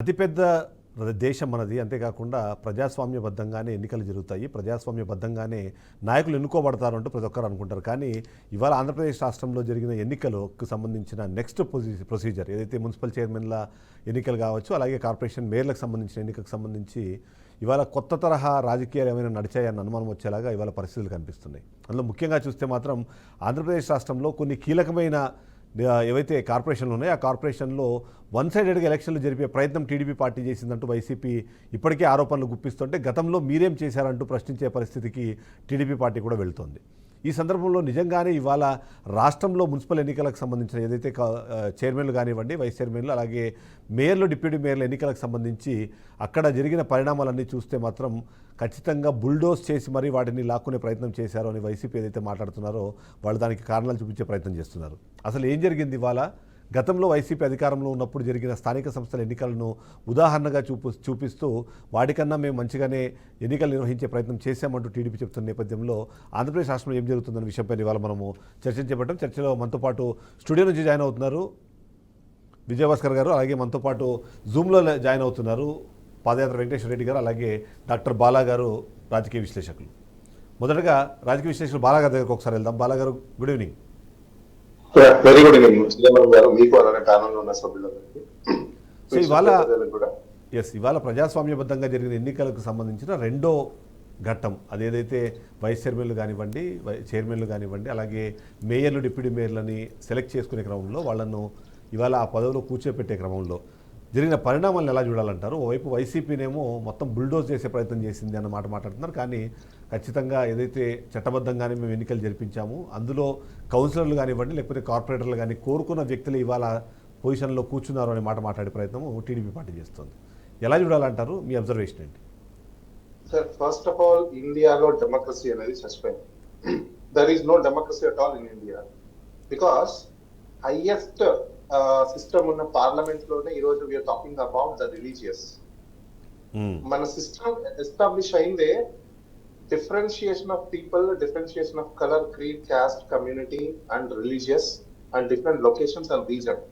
అతిపెద్ద దేశం మనది. అంతేకాకుండా ప్రజాస్వామ్యబద్ధంగానే ఎన్నికలు జరుగుతాయి. ప్రజాస్వామ్యబద్ధంగానే నాయకులు ఎన్నుకోబడతారు అంటూ ప్రతి ఒక్కరు అనుకుంటారు. కానీ ఇవాళ ఆంధ్రప్రదేశ్ రాష్ట్రంలో జరిగిన ఎన్నికలకు సంబంధించిన నెక్స్ట్ ప్రొసీజర్ ఏదైతే మున్సిపల్ చైర్మన్ల ఎన్నికలు కావచ్చు, అలాగే కార్పొరేషన్ మేయర్లకు సంబంధించిన ఎన్నికలకు సంబంధించి ఇవాళ కొత్త తరహా రాజకీయాలు ఏమైనా నడిచాయన్న అనుమానం వచ్చేలాగా ఇవాళ పరిస్థితులు కనిపిస్తున్నాయి. అందులో ముఖ్యంగా చూస్తే మాత్రం ఆంధ్రప్రదేశ్ రాష్ట్రంలో కొన్ని కీలకమైన ఏవైతే కార్పొరేషన్లు ఉన్నాయో ఆ కార్పొరేషన్లో వన్ సైడెడ్గా ఎలక్షన్లు జరిపే ప్రయత్నం టీడీపీ పార్టీ చేసిందంటూ వైసీపీ ఇప్పటికే ఆరోపణలు గుప్పిస్తుంటే గతంలో మీరేం చేశారంటూ ప్రశ్నించే పరిస్థితికి టీడీపీ పార్టీ కూడా వెళ్తోంది. ఈ సందర్భంలో నిజంగానే ఇవాళ రాష్ట్రంలో మున్సిపల్ ఎన్నికలకు సంబంధించిన ఏదైతే చైర్మన్లు కానివ్వండి, వైస్ చైర్మన్లు, అలాగే మేయర్లు, డిప్యూటీ మేయర్ల ఎన్నికలకు సంబంధించి అక్కడ జరిగిన పరిణామాలన్నీ చూస్తే మాత్రం ఖచ్చితంగా బుల్డోస్ చేసి మరీ వాటిని లాక్కునే ప్రయత్నం చేశారు అని వైసీపీ ఏదైతే మాట్లాడుతున్నారో వాళ్ళు దానికి కారణాలు చూపించే ప్రయత్నం చేస్తున్నారు. అసలు ఏం జరిగింది ఇవాళ? గతంలో వైసీపీ అధికారంలో ఉన్నప్పుడు జరిగిన స్థానిక సంస్థల ఎన్నికలను ఉదాహరణగా చూపిస్తూ వాటికన్నా మేము మంచిగానే ఎన్నికలు నిర్వహించే ప్రయత్నం చేశామంటూ టీడీపీ చెప్తున్న నేపథ్యంలో ఆంధ్రప్రదేశ్ రాష్ట్రంలో ఏం జరుగుతుందన్న విషయంపై ఇవాళ మనము చర్చించబడ్డాం. చర్చలో మనతో పాటు స్టూడియో నుంచి జాయిన్ అవుతున్నారు విజయభాస్కర్ గారు, అలాగే మనతో పాటు జూమ్లో జాయిన్ అవుతున్నారు పాదయాత్ర వెంకటేశ్వర రెడ్డి గారు, అలాగే డాక్టర్ బాలా గారు, రాజకీయ విశ్లేషకులు. మొదటగా రాజకీయ విశ్లేషకులు బాలా గారి దగ్గరకు ఒకసారి వెళ్దాం. బాలా గారు, good evening. Very good evening Sriram గారు, మీకు అలానే ప్యానెల్లో ఉన్న సభ్యులందరికీ. సో ఇవాళ ప్రజాస్వామ్యబద్ధంగా జరిగిన ఎన్నికలకు సంబంధించిన రెండో ఘట్టం అదేదైతే వైస్ చైర్మన్లు కానివ్వండి, చైర్మన్లు కానివ్వండి, అలాగే మేయర్లు, డిప్యూటీ మేయర్లని సెలెక్ట్ చేసుకునే క్రమంలో వాళ్ళను ఇవాళ ఆ పదవిలో కూర్చోపెట్టే క్రమంలో జరిగిన పరిణామాలను ఎలా చూడాలంటారు? ఓవైపు వైసీపీనేమో మొత్తం బుల్డోజ్ చేసే ప్రయత్నం చేసింది అన్న మాట మాట్లాడుతున్నారు. కానీ ఖచ్చితంగా ఏదైతే చట్టబద్ధంగానే మేము ఎన్నికలు జరిపించాము, అందులో కౌన్సిలర్లు కానివ్వండి, లేకపోతే కార్పొరేటర్లు కానీ కోరుకున్న వ్యక్తులు ఇవాళ పొజిషన్లో కూర్చున్నారు అనే మాట మాట్లాడే ప్రయత్నము టీడీపీ పార్టీ చేస్తుంది. ఎలా చూడాలంటారు? మీ అబ్జర్వేషన్ ఏంటి? సార్, ఫస్ట్ ఆఫ్ ఆల్ ఇండియాలో డెమోక్రసీ అనేది చచ్చిపోయింది. There is no democracy at all in India. Because highest system ఉన్న పార్లమెంట్ లోనే ఈ రోజు we are talking about the religious. మన సిస్టమ్ ఎస్టాబ్లిష్ అయిందే differentiation of people, differentiation of colour, creed, caste, community and religious and different locations and region.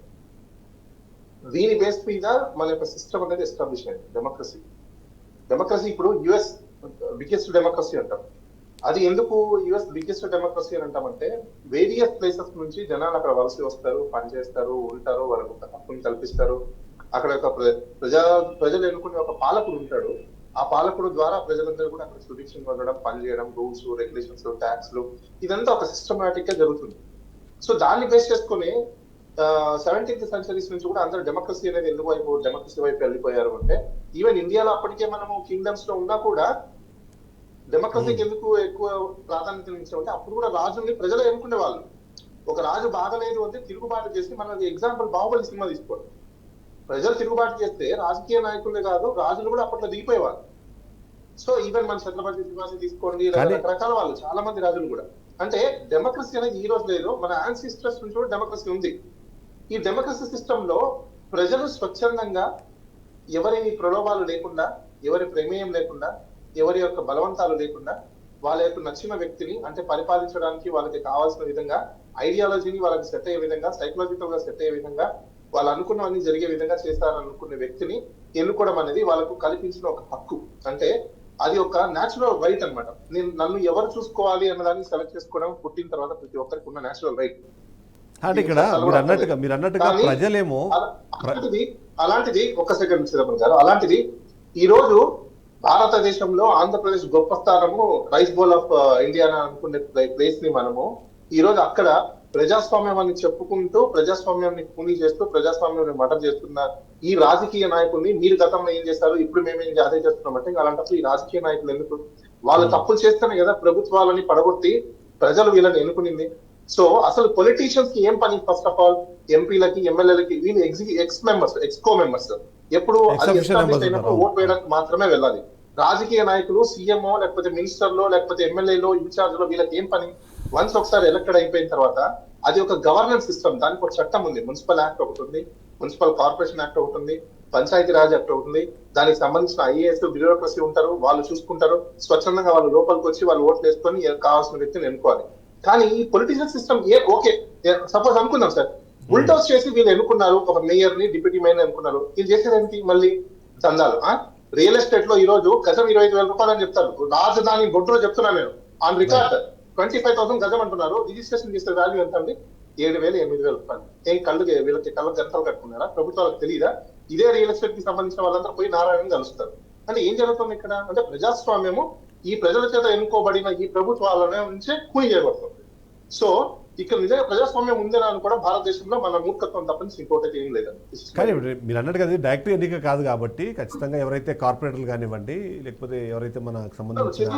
దీని base మీద మన యొక్క సిస్టమ్ అనేది ఎస్టాబ్లిష్ అయింది డెమోక్రసీ. డెమోక్రసీ ఇప్పుడు యుఎస్ బిగ్గెస్ట్ డెమోక్రసీ అంటాం. అది ఎందుకు యుఎస్ బిగ్గెస్ట్ డెమోక్రసీ అని అంటామంటే, వేరియస్ ప్లేసెస్ నుంచి జనాలు అక్కడ వలస వస్తారు, పనిచేస్తారు, ఉంటారు, వాళ్ళకు ఒక హక్కుని కల్పిస్తారు. అక్కడ ఒక ప్రజలు ఎన్నుకునే ఒక పాలకుడు ఉంటాడు. ఆ పాలకుడు ద్వారా ప్రజలందరూ కూడా అక్కడ సుభిక్షంగా ఉండడం, పనిచేయడం, రూల్స్, రెగ్యులేషన్స్, ట్యాక్స్లు, ఇదంతా ఒక సిస్టమాటిక్ గా జరుగుతుంది. సో దాన్ని బేస్ చేసుకుని 17th సెంచరీస్ నుంచి కూడా అందరూ డెమోక్రసీ అనేది ఎందుకు డెమోక్రసీ వైపు వెళ్ళిపోయారు అంటే, ఈవెన్ ఇండియాలో అప్పటికే మనము కింగ్డమ్స్ లో ఉన్నా కూడా డెమోక్రసీకి ఎందుకు ఎక్కువ ప్రాధాన్యత ఇచ్చామంటే, అప్పుడు కూడా రాజుల్ని ప్రజలు ఎన్నుకునే వాళ్ళు. ఒక రాజు బాగలేదు అంటే తిరుగుబాటు చేసి, మన ఎగ్జాంపుల్ బాహుబలి సినిమా తీసుకోండి. ప్రజలు తిరుగుబాటు చేస్తే రాజకీయ నాయకులే కాదు, రాజులు కూడా అప్పట్లో దిగిపోయేవాళ్ళు. సో ఈవెన్ మన ఛత్రపతి శివాజీ తీసుకోండి, రకరకాల వాళ్ళు, చాలా మంది రాజులు కూడా. అంటే డెమోక్రసీ అనేది ఈ రోజు లేదు, మన యాన్సిస్టర్స్ నుంచి కూడా డెమోక్రసీ ఉంది. ఈ డెమోక్రసీ సిస్టమ్ లో ప్రజలు స్వచ్ఛందంగా, ఎవరి ప్రలోభాలు లేకుండా, ఎవరి ప్రమేయం లేకుండా, ఎవరి యొక్క బలవంతాలు లేకుండా, వాళ్ళ యొక్క నచ్చిన వ్యక్తిని అంటే పరిపాలించడానికి వాళ్ళకి కావాల్సిన విధంగా ఐడియాలజీని వాళ్ళకి సెట్ అయ్యే విధంగా, సైకలాజికల్ గా సెట్ అయ్యే విధంగా, వాళ్ళు అనుకున్నవన్నీ జరిగే విధంగా చేస్తారనుకునే వ్యక్తిని ఎన్నుకోవడం అనేది వాళ్ళకు కల్పించిన ఒక హక్కు. అంటే అది ఒక న్యాచురల్ రైట్ అనమాట. నన్ను ఎవరు చూసుకోవాలి అన్నదాన్ని సెలెక్ట్ చేసుకోవడం పుట్టిన తర్వాత ప్రతి ఒక్కరికి ఉన్న న్యాచురల్ రైట్. అంటే ఇక్కడ మీరు అన్నట్టుగా ప్రజలేమో అలాంటిది ఒక సెకండ్ శ్రీరామ్ గారు, అలాంటిది ఈ రోజు భారతదేశంలో ఆంధ్రప్రదేశ్ గొప్ప స్థానము, రైస్ బౌల్ ఆఫ్ ఇండియా అనుకునే ప్లేస్ ని మనము ఈ రోజు అక్కడ ప్రజాస్వామ్యం అని చెప్పుకుంటూ, ప్రజాస్వామ్యాన్ని కూనీ చేస్తూ, ప్రజాస్వామ్యాన్ని మటర్ చేస్తున్న ఈ రాజకీయ నాయకుల్ని మీరు గతంలో ఏం చేస్తారు, ఇప్పుడు మేమేం అదే చేస్తున్నామంటే, అలాంటప్పుడు ఈ రాజకీయ నాయకులు ఎందుకు వాళ్ళు తప్పులు చేస్తేనే కదా ప్రభుత్వాలని పడగొట్టి ప్రజలు వీళ్ళని ఎన్నుకునింది. సో అసలు పొలిటీషియన్స్ కి ఏం పని? ఫస్ట్ ఆఫ్ ఆల్ ఎంపీలకి, ఎమ్మెల్యేలకి, వీళ్ళు ఎక్స్కో మెంబర్స్ ఎప్పుడు అది ఎస్టాబ్లిష్ అయినప్పుడు ఓట్ వేయడానికి మాత్రమే వెళ్ళాలి. రాజకీయ నాయకులు, సీఎంఓ లేకపోతే మినిస్టర్లో లేకపోతే ఎమ్మెల్యేలో, ఇన్ఛార్జ్ లో వీళ్ళకి ఏం పని? వన్స్ ఒకసారి ఎలక్టెడ్ అయిపోయిన తర్వాత అది ఒక గవర్నెన్స్ సిస్టమ్, దానికి ఒక చట్టం ఉంది. మున్సిపల్ యాక్ట్ ఒకటి ఉంది, మున్సిపల్ కార్పొరేషన్ యాక్ట్ ఒకటి ఉంది, పంచాయతీ రాజ్ యాక్ట్ ఒకటి ఉంది. దానికి సంబంధించిన ఐఏఎస్, బ్యూరోక్రసీ ఉంటారు, వాళ్ళు చూసుకుంటారు. స్వచ్ఛందంగా వాళ్ళు లోపలికి వచ్చి వాళ్ళు ఓట్లు వేసుకొని కావాల్సిన వ్యక్తిని ఎన్నుకోవాలి. కానీ ఈ పొలిటికల్ సిస్టమ్ ఓకే సపోజ్ అనుకుందాం సార్, బుల్టోస్ చేసి వీళ్ళు ఎన్నుకున్నారు, ఒక మేయర్ ని డిప్యూటీ మేయర్ ఎన్నుకున్నారు. వీళ్ళు చేసేదేంటి మళ్ళీ చందాలు. రియల్ ఎస్టేట్ లో ఈ రోజు గజం 25,000 రూపాయలు అని చెప్తారు. రాజధాని గుంటూరు చెప్తున్నాను నేను ఆన్ రికార్డ్ 25,000 గజం అంటున్నారు. రిజిస్ట్రేషన్ చేసే వాల్యూ ఎంత అండి? 7,000 8,000 రూపాయలు. ఏం వీళ్ళకి కళ్ళకు గంటలు కట్టుకున్నారా? ప్రభుత్వాలకు తెలియదా? ఇదే రియల్ ఎస్టేట్ కి సంబంధించిన వాళ్ళందరూ పోయి నారాయణ కలుస్తారు. అంటే ఏం జరుగుతుంది ఇక్కడ అంటే ప్రజాస్వామ్యము ఈ ప్రజల చేత ఎన్నుకోబడిన ఈ ప్రభుత్వాల నుంచే కూని చేయబడుతుంది. సో ఇక్కడ నిజంగా ప్రజాస్వామ్యం ఉందని అని కూడా భారతదేశంలో మన మూర్ఖత్వం తప్పని ఇంకోటి ఏం లేదండి. కానీ మీరు అన్నట్టు కదా డైరెక్ట్ ఎన్నిక కాదు కాబట్టి ఖచ్చితంగా ఎవరైతే కార్పొరేటర్లు కానివ్వండి, లేకపోతే ఎవరైతే మనకు సంబంధించిన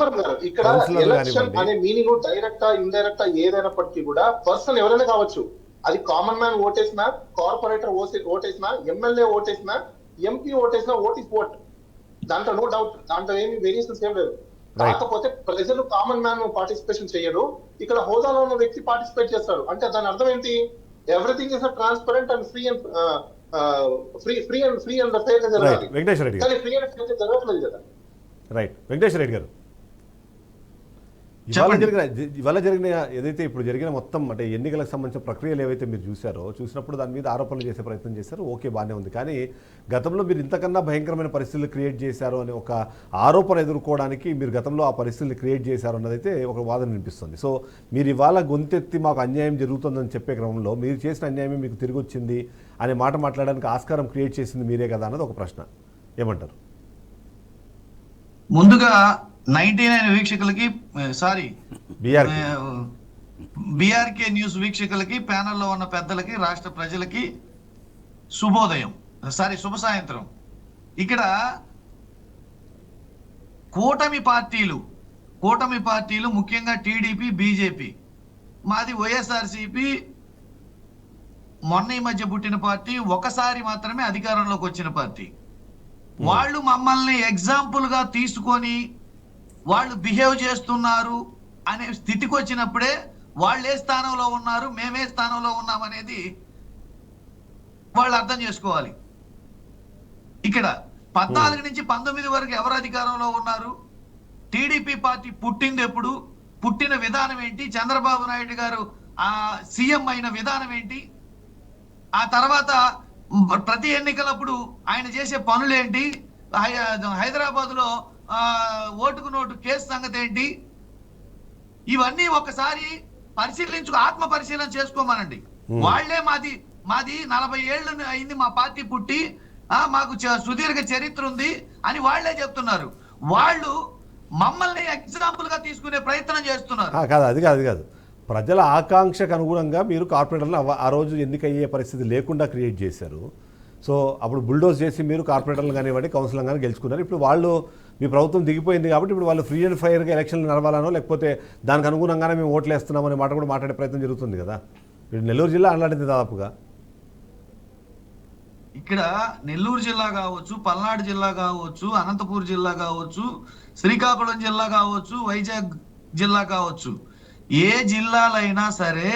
ఇక్కడ ఎలక్షన్ అనే మీనింగ్ డైరెక్టా ఇండైరెక్టా ఏదైనప్పటికీ కూడా పర్సన్ ఎవరైనా కావచ్చు. అది కామన్ మ్యాన్ ఓటేసినా, కార్పొరేటర్ ఓటేసినా, ఎమ్మెల్యే ఓటేసినా, ఎంపీ ఓటేసినా, ఓట్ ఇస్ ఓట్. దాంట్లో నో డౌట్, దాంట్లో ఏమి వేరియేషన్స్ ఏం లేదు. కాకపోతే ప్రజలు కామన్ మ్యాన్ పార్టిసిపేషన్ చేయడు, ఇక్కడ హోదాలో ఉన్న వ్యక్తి పార్టిసిపేట్ చేస్తాడు. అంటే దాని అర్థం ఏంటి? Everything is transparent and free and fair గా జరగాలి. వెంకటేశ్వర రెడ్డి కానీ ఫ్రీ అండ్ ఫెయిర్ గా జరగట్లేదు కదా. రైట్, వెంకటేశ్వర రెడ్డి గారు, ఇవాళ జరిగిన ఏదైతే ఇప్పుడు జరిగిన మొత్తం అంటే ఎన్నికలకు సంబంధించిన ప్రక్రియలు ఏవైతే మీరు చూసినప్పుడు దాని మీద ఆరోపణలు చేసే ప్రయత్నం చేశారు. ఓకే, బాగానే ఉంది. కానీ గతంలో మీరు ఇంతకన్నా భయంకరమైన పరిస్థితులు క్రియేట్ చేశారు అనే ఒక ఆరోపణ ఎదుర్కోవడానికి మీరు గతంలో ఆ పరిస్థితులు క్రియేట్ చేశారు అన్నదైతే ఒక వాదన వినిపిస్తుంది. సో మీరు ఇవాళ గొంతెత్తి మాకు అన్యాయం జరుగుతుందని చెప్పే క్రమంలో మీరు చేసిన అన్యాయమే మీకు తిరిగి వచ్చింది అనే మాట మాట్లాడడానికి ఆస్కారం క్రియేట్ చేసింది మీరే కదా అన్నది ఒక ప్రశ్న. ఏమంటారు? ముందుగా 99 వీక్షకులకి సారీ బీఆర్కే న్యూస్ వీక్షకులకి, ప్యానెల్లో ఉన్న పెద్దలకి, రాష్ట్ర ప్రజలకి శుభోదయం, శుభ సాయంత్రం. ఇక్కడ కూటమి పార్టీలు ముఖ్యంగా టీడీపీ, బీజేపీ, మాది వైఎస్ఆర్సీపీ మొన్న ఈ మధ్య పుట్టిన పార్టీ, ఒకసారి మాత్రమే అధికారంలోకి వచ్చిన పార్టీ. వాళ్ళు మమ్మల్ని ఎగ్జాంపుల్ గా తీసుకొని వాళ్ళు బిహేవ్ చేస్తున్నారు అనే స్థితికి వచ్చినప్పుడే వాళ్ళు ఏ స్థానంలో ఉన్నారు, మేమే స్థానంలో ఉన్నామనేది వాళ్ళు అర్థం చేసుకోవాలి. ఇక్కడ 14 నుంచి 19 వరకు ఎవరు అధికారంలో ఉన్నారు? టీడీపీ పార్టీ పుట్టింది ఎప్పుడు? పుట్టిన విధానం ఏంటి? చంద్రబాబు నాయుడు గారు సీఎం అయిన విధానం ఏంటి? ఆ తర్వాత ప్రతి ఎన్నికలప్పుడు ఆయన చేసే పనులేంటి? హైదరాబాద్ లో ఓటుకు నోటు కేసు సంగతి ఏంటి? ఇవన్నీ ఒకసారి ఆత్మ పరిశీలన చేసుకోమనండి. వాళ్లే మాది 40 ఏళ్ళు అయింది మా పార్టీ పుట్టి, మాకు సుదీర్ఘ చరిత్ర ఉంది అని వాళ్లే చెప్తున్నారు. వాళ్ళు మమ్మల్ని ఎగ్జాంపుల్ గా తీసుకునే ప్రయత్నం చేస్తున్నారు. అది కాదు ప్రజల ఆకాంక్షకు అనుగుణంగా మీరు కార్పొరేటర్లు ఆ రోజు ఎన్నికయ్యే పరిస్థితి లేకుండా క్రియేట్ చేశారు. సో అప్పుడు బుల్డోజ్ చేసి మీరు కార్పొరేటర్లు కానివ్వండి, కౌన్సిలర్ కానీ గెలుచుకున్నారు. ఇప్పుడు వాళ్ళు మీ ప్రభుత్వం దిగిపోయింది కాబట్టి ఇప్పుడు వాళ్ళు ఫ్రీ అండ్ ఫైర్గా ఎలక్షన్లు నడవాలనో లేకపోతే దానికి అనుగుణంగానే మేము ఓట్లు వేస్తున్నామనే మాట కూడా మాట్లాడే ప్రయత్నం జరుగుతుంది కదా. ఇప్పుడు నెల్లూరు జిల్లా అలాంటిది దాదాపుగా. ఇక్కడ నెల్లూరు జిల్లా కావచ్చు, పల్నాడు జిల్లా కావచ్చు, అనంతపూర్ జిల్లా కావచ్చు, శ్రీకాకుళం జిల్లా కావచ్చు, వైజాగ్ జిల్లా కావచ్చు, ఏ జిల్లాలైనా సరే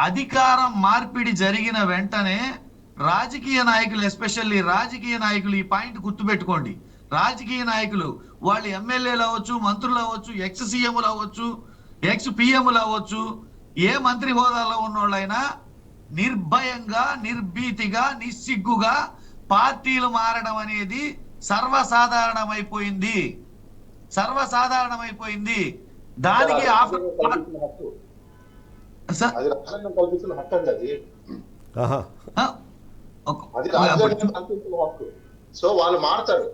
అధికారం మార్పిడి జరిగిన వెంటనే రాజకీయ నాయకులు, ఎస్పెషల్లీ రాజకీయ నాయకులు, ఈ పాయింట్ గుర్తుపెట్టుకోండి, రాజకీయ నాయకులు వాళ్ళు ఎమ్మెల్యేలు అవ్వచ్చు, మంత్రులు అవ్వచ్చు, ఎక్స్ సీఎంలు అవ్వచ్చు, ఎక్స్ పిఎంలు అవ్వచ్చు, ఏ మంత్రి హోదాలో ఉన్నోళ్ళైనా నిర్భయంగా, నిర్భీతిగా, నిస్సిగ్గుగా పార్టీలు మారడం అనేది సర్వసాధారణమైపోయింది. దానికి సో వాళ్ళు మారుతారు.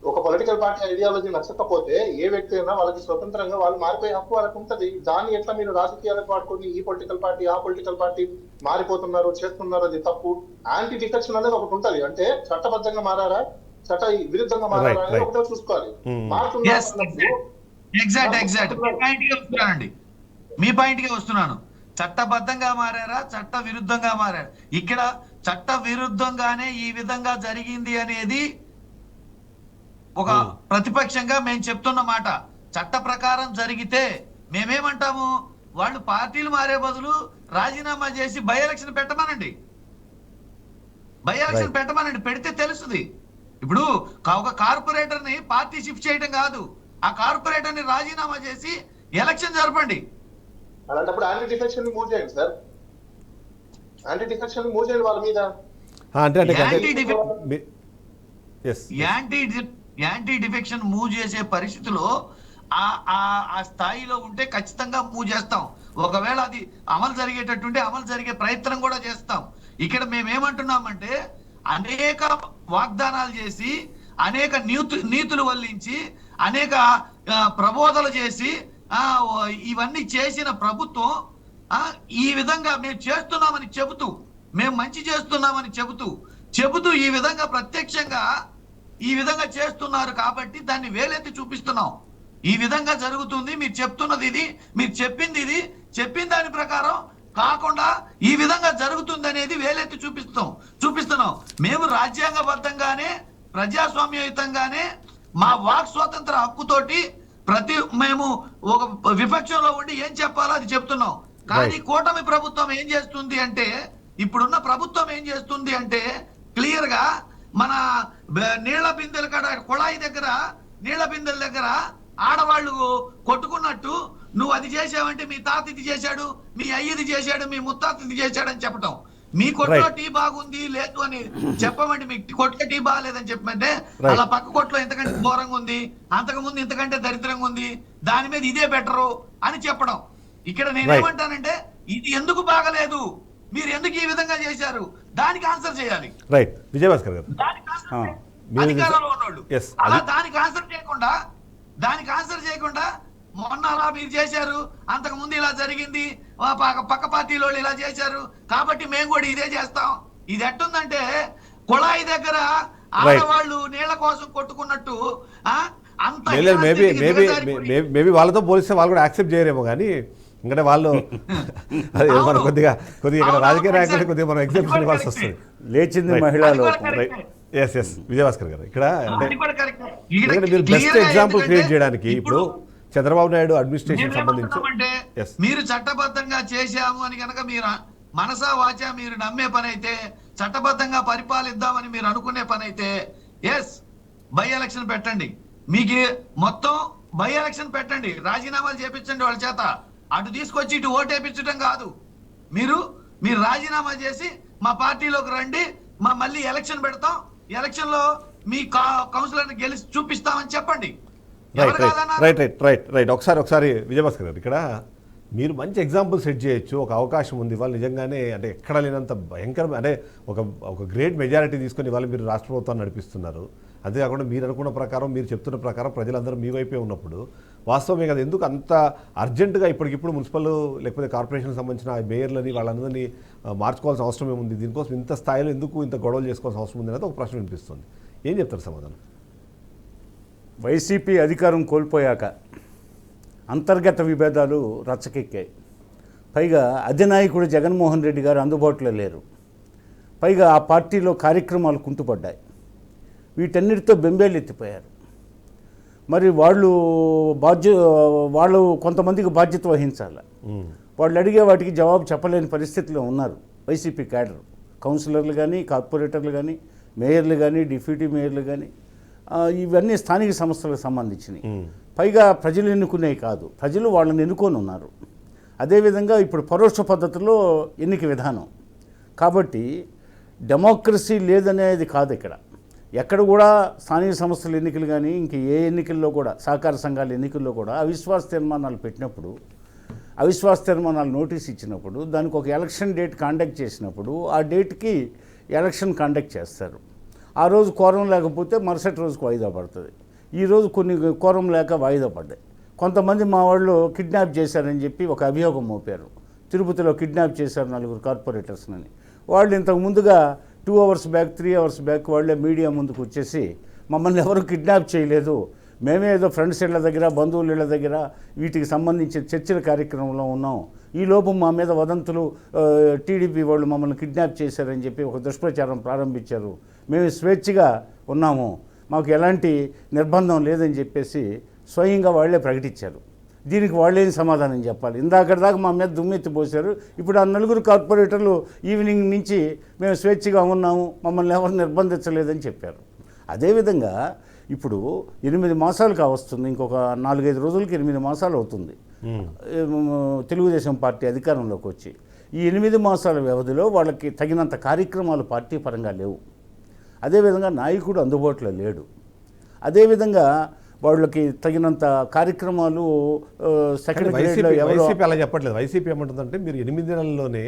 ఒక పొలిటికల్ పార్టీ ఐడియాలజీ నచ్చకపోతే ఏ వ్యక్తి అయినా వాళ్ళకి స్వతంత్రంగా వాళ్ళు మారిపోయే హక్కు వాళ్ళకి ఉంటది. దాన్ని ఎట్లా మీరు రాజకీయాలకు వాడుకొని ఈ పొలిటికల్ పార్టీ ఆ పొలిటికల్ పార్టీ మారిపోతున్నారు, చేస్తున్నారు, అది తప్పు. యాంటీ డిఫెక్షన్ అనేది ఒకటి ఉంటది. అంటే చట్టబద్ధంగా మారారా, చట్ట విరుద్ధంగా మారారా అనేది ఒకటే చూసుకోవాలి. మీ పాయింట్ గా వస్తున్నాను. చట్టబద్ధంగా మారారా, చట్ట విరుద్ధంగా మారారా? ఇక్కడ చట్ట విరుద్ధంగానే ఈ విధంగా జరిగింది అనేది ఒక ప్రతిపక్షంగా మేము చెప్తున్న మాట. చట్ట ప్రకారం జరిగితే మేమేమంటాము? వాళ్ళు పార్టీలు మారే బదులు రాజీనామా చేసి బై ఎలక్షన్ పెట్టమనండి. పెడితే తెలుస్తుంది. ఇప్పుడు ఒక కార్పొరేటర్ ని పార్టీ షిఫ్ట్ చేయడం కాదు, ఆ కార్పొరేటర్ ని రాజీనామా చేసి ఎలక్షన్ జరపండి. అలాంటప్పుడు యాంటీ డిఫెక్షన్ మూవ్ చేయండి సార్. యాంటీ డిఫెక్షన్ మూవ్ చేయండి వాళ్ళ మీద. అంటే అంటే anti defection yes anti defection move చేసే పరిస్థితిలో ఆ స్థాయిలో ఉంటే ఖచ్చితంగా మూవ్ చేస్తాం. ఒకవేళ అది అమలు జరిగేటట్టుంటే అమలు జరిగే ప్రయత్నం కూడా చేస్తాం. ఇక్కడ మేమేమంటున్నామంటే అనేక వాగ్దానాలు చేసి, అనేక నీతులు వల్లించి, అనేక ప్రబోధనలు చేసి ఇవన్నీ చేసిన ప్రభుత్వం ఈ విధంగా మేము చేస్తున్నామని చెబుతూ, మేము మంచి చేస్తున్నామని చెబుతూ ఈ విధంగా ప్రత్యక్షంగా ఈ విధంగా చేస్తున్నారు కాబట్టి దాన్ని వేలెత్తి చూపిస్తున్నాం. ఈ విధంగా జరుగుతుంది, మీరు చెప్తున్నది ఇది, మీరు చెప్పింది ఇది, చెప్పిన దాని ప్రకారం కాకుండా ఈ విధంగా జరుగుతుంది అనేది వేలెత్తి చూపిస్తున్నాం. మేము రాజ్యాంగబద్ధంగానే ప్రజాస్వామ్యయుతంగానే మా వాక్ స్వాతంత్ర హక్కుతోటి మేము ఒక విపక్షంలో ఉండి ఏం చెప్పాలో అది చెప్తున్నాం. కానీ కూటమి ప్రభుత్వం ఏం చేస్తుంది అంటే, ఇప్పుడున్న ప్రభుత్వం ఏం చేస్తుంది అంటే క్లియర్ గా మన నీళ్ల బిందెల కాడ కుళాయి దగ్గర నీళ్ల బిందెల దగ్గర ఆడవాళ్ళు కొట్టుకున్నట్టు నువ్వు అది చేసావంటే మీ తాత ఇది చేశాడు, మీ అయ్యది చేశాడు, మీ ముత్తాత ఇది చేశాడు అని చెప్పటం. మీ కొట్లో టీ బాగుంది లేదు అని చెప్పమంటే, మీ కొట్లో టీ బాగాలేదని చెప్పమంటే అలా పక్క కొట్లో ఇంతకంటే ఘోరంగా ఉంది, అంతకు ముందు ఇంతకంటే దరిద్రంగా ఉంది, దాని మీద ఇదే బెటరు అని చెప్పడం. ఇక్కడ నేనేమంటానంటే ఇది ఎందుకు బాగలేదు, మీరు ఎందుకు ఈ విధంగా చేశారు, దానికి ఆన్సర్ చేయాలి. రైట్ విజయభాస్కర్ గారు, అధికారంలో ఉన్నోళ్ళు అలా దానికి ఆన్సర్ చేయకుండా మొన్న అలా మీరు చేశారు, అంతకు ముందు ఇలా జరిగింది, పక్క పార్టీలో ఇలా చేశారు కాబట్టి మేము కూడా ఇదే చేస్తాం. ఇది ఎట్టుందంటే కుళాయి దగ్గర ఆడవాళ్ళు నీళ్ల కోసం కొట్టుకున్నట్టు అంత మేబీ వాళ్ళతో పోలిస్తే వాళ్ళు కూడా యాక్సెప్ట్ చేయరేమో కానీ ఎందుకంటే వాళ్ళు మనం కొద్దిగా ఇక్కడ రాజకీయ నాయకులు కొద్దిగా మనం ఎగ్జామ్షన్ ఇవ్వాల్సి వస్తుంది. లేచింది మహిళలు. ఎస్ విజయభాస్కర్ గారు, ఇక్కడ అంటే మీరు బెస్ట్ ఎగ్జాంపుల్ క్రియేట్ చేయడానికి ఇప్పుడు చంద్రబాబు నాయుడు అడ్మినిస్ట్రేషన్ సంబంధించి మీరు చట్టబద్ధంగా చేశాము అని కనుక మీరు మనసా వాచా మీరు నమ్మే పని అయితే, చట్టబద్ధంగా పరిపాలిద్దామని మీరు అనుకునే పని అయితే ఎస్ బై ఎలక్షన్ పెట్టండి. మీకు మొత్తం బై ఎలక్షన్ పెట్టండి, రాజీనామాలు చేపించండి వాళ్ళ చేత. అటు తీసుకొచ్చి ఇటు ఓటేపించడం కాదు, మీరు రాజీనామా చేసి మా పార్టీలోకి రండి, మళ్ళీ ఎలక్షన్ పెడతాం, ఎలక్షన్ లో మీ కౌన్సిలర్ గెలిచి చూపిస్తామని చెప్పండి. రైట్ ఒకసారి విజయభాస్కర్ గారు, ఇక్కడ మీరు మంచి ఎగ్జాంపుల్ సెట్ చేయొచ్చు, ఒక అవకాశం ఉంది. వాళ్ళు నిజంగానే అంటే ఎక్కడ లేనంత భయంకర అంటే ఒక గ్రేట్ మెజారిటీ తీసుకొని వాళ్ళు మీరు రాష్ట్ర ప్రభుత్వాన్ని నడిపిస్తున్నారు. అంతేకాకుండా మీరు అనుకున్న ప్రకారం, మీరు చెప్తున్న ప్రకారం ప్రజలందరూ మీ వైపే ఉన్నప్పుడు వాస్తవమే కదా, ఎందుకు అంత అర్జెంటుగా ఇప్పటికిప్పుడు మున్సిపల్ లేకపోతే కార్పొరేషన్కి సంబంధించిన మేయర్లని వాళ్ళందరినీ మార్చుకోవాల్సిన అవసరం ఏముంది, దీనికోసం ఇంత స్థాయిలో ఎందుకు ఇంత గొడవలు చేసుకోవాల్సిన అవసరం ఉంది అనేది ఒక ప్రశ్న వినిపిస్తుంది. ఏం చెప్తారు సమాధానం? వైసీపీ అధికారం కోల్పోయాక అంతర్గత విభేదాలు రచ్చకెక్కాయి. పైగా అధినాయకుడు జగన్మోహన్ రెడ్డి గారు అందుబాటులో లేరు. పైగా ఆ పార్టీలో కార్యక్రమాలు కుంటుపడ్డాయి. వీటన్నిటితో బెంబేలు ఎత్తిపోయారు. మరి వాళ్ళు కొంతమందికి బాధ్యత వహించాలి. వాళ్ళు అడిగే వాటికి జవాబు చెప్పలేని పరిస్థితిలో ఉన్నారు వైసీపీ క్యాడర్. కౌన్సిలర్లు కానీ, కార్పొరేటర్లు కానీ, మేయర్లు కానీ, డిప్యూటీ మేయర్లు కానీ, ఇవన్నీ స్థానిక సంస్థలకు సంబంధించినవి. పైగా ప్రజలు ఎన్నుకునేవి కాదు, ప్రజలు వాళ్ళని ఎన్నుకొని ఉన్నారు. అదేవిధంగా ఇప్పుడు పరోక్ష పద్ధతిలో ఎన్నిక విధానం కాబట్టి డెమోక్రసీ లేదనేది కాదు. ఎక్కడ కూడా స్థానిక సంస్థల ఎన్నికలు కానీ ఇంక ఏ ఎన్నికల్లో కూడా, సహకార సంఘాల ఎన్నికల్లో కూడా అవిశ్వాస తీర్మానాలు పెట్టినప్పుడు, అవిశ్వాస తీర్మానాలు నోటీస్ ఇచ్చినప్పుడు, దానికి ఒక ఎలక్షన్ డేట్ కాండక్ట్ చేసినప్పుడు ఆ డేట్కి ఎలక్షన్ కండక్ట్ చేస్తారు. ఆ రోజు కోరం లేకపోతే మరుసటి రోజుకు వాయిదా పడుతుంది. ఈరోజు కొన్ని కోరం లేక వాయిదా పడ్డాయి. కొంతమంది మా వాళ్ళు కిడ్నాప్ చేశారని చెప్పి ఒక అభియోగం మోపారు. తిరుపతిలో కిడ్నాప్ చేశారు 4 కార్పొరేటర్స్ని. వాళ్ళు ఇంతకు ముందుగా 2 hours బ్యాక్, 3 hours బ్యాక్ వాళ్ళే మీడియా ముందుకు వచ్చేసి మమ్మల్ని ఎవరు కిడ్నాప్ చేయలేదు, మేమే ఏదో ఫ్రెండ్స్ ఇళ్ళ దగ్గర, బంధువుల ఇళ్ళ దగ్గర వీటికి సంబంధించిన చర్చల కార్యక్రమంలో ఉన్నాం, ఈ లోపు మా మీద వదంతులు టీడీపీ వాళ్ళు మమ్మల్ని కిడ్నాప్ చేశారని చెప్పి ఒక దుష్ప్రచారం ప్రారంభించారు. మేము స్వేచ్ఛగా ఉన్నాము, మాకు ఎలాంటి నిర్బంధం లేదని చెప్పేసి స్వయంగా వాళ్ళే ప్రకటించారు. దీనికి వాళ్ళేం సమాధానం చెప్పాలి? ఇందాకటిదాకా మా మీద దుమ్మెత్తి పోశారు, ఇప్పుడు ఆ 4 కార్పొరేటర్లు ఈవినింగ్ నుంచి మేము స్వేచ్ఛగా ఉన్నాము, మమ్మల్ని ఎవరు నిర్బంధించలేదని చెప్పారు. అదేవిధంగా ఇప్పుడు 8 మాసాలు కావస్తుంది, ఇంకొక 4-5 రోజులకి 8 మాసాలు అవుతుంది తెలుగుదేశం పార్టీ అధికారంలోకి వచ్చి. ఈ 8 మాసాల వ్యవధిలో వాళ్ళకి తగినంత కార్యక్రమాలు పార్టీ పరంగా లేవు. అదేవిధంగా నాయకుడు అందుబాటులో లేడు. అదేవిధంగా వాళ్ళకి తగినంత కార్యక్రమాలు సెకండ్ గ్రేడ్లో ఎవరో వైసీపీ అలా చెప్పట్లేదు. వైసీపీ ఏమంటుందంటే మీరు 8 నెలల్లోనే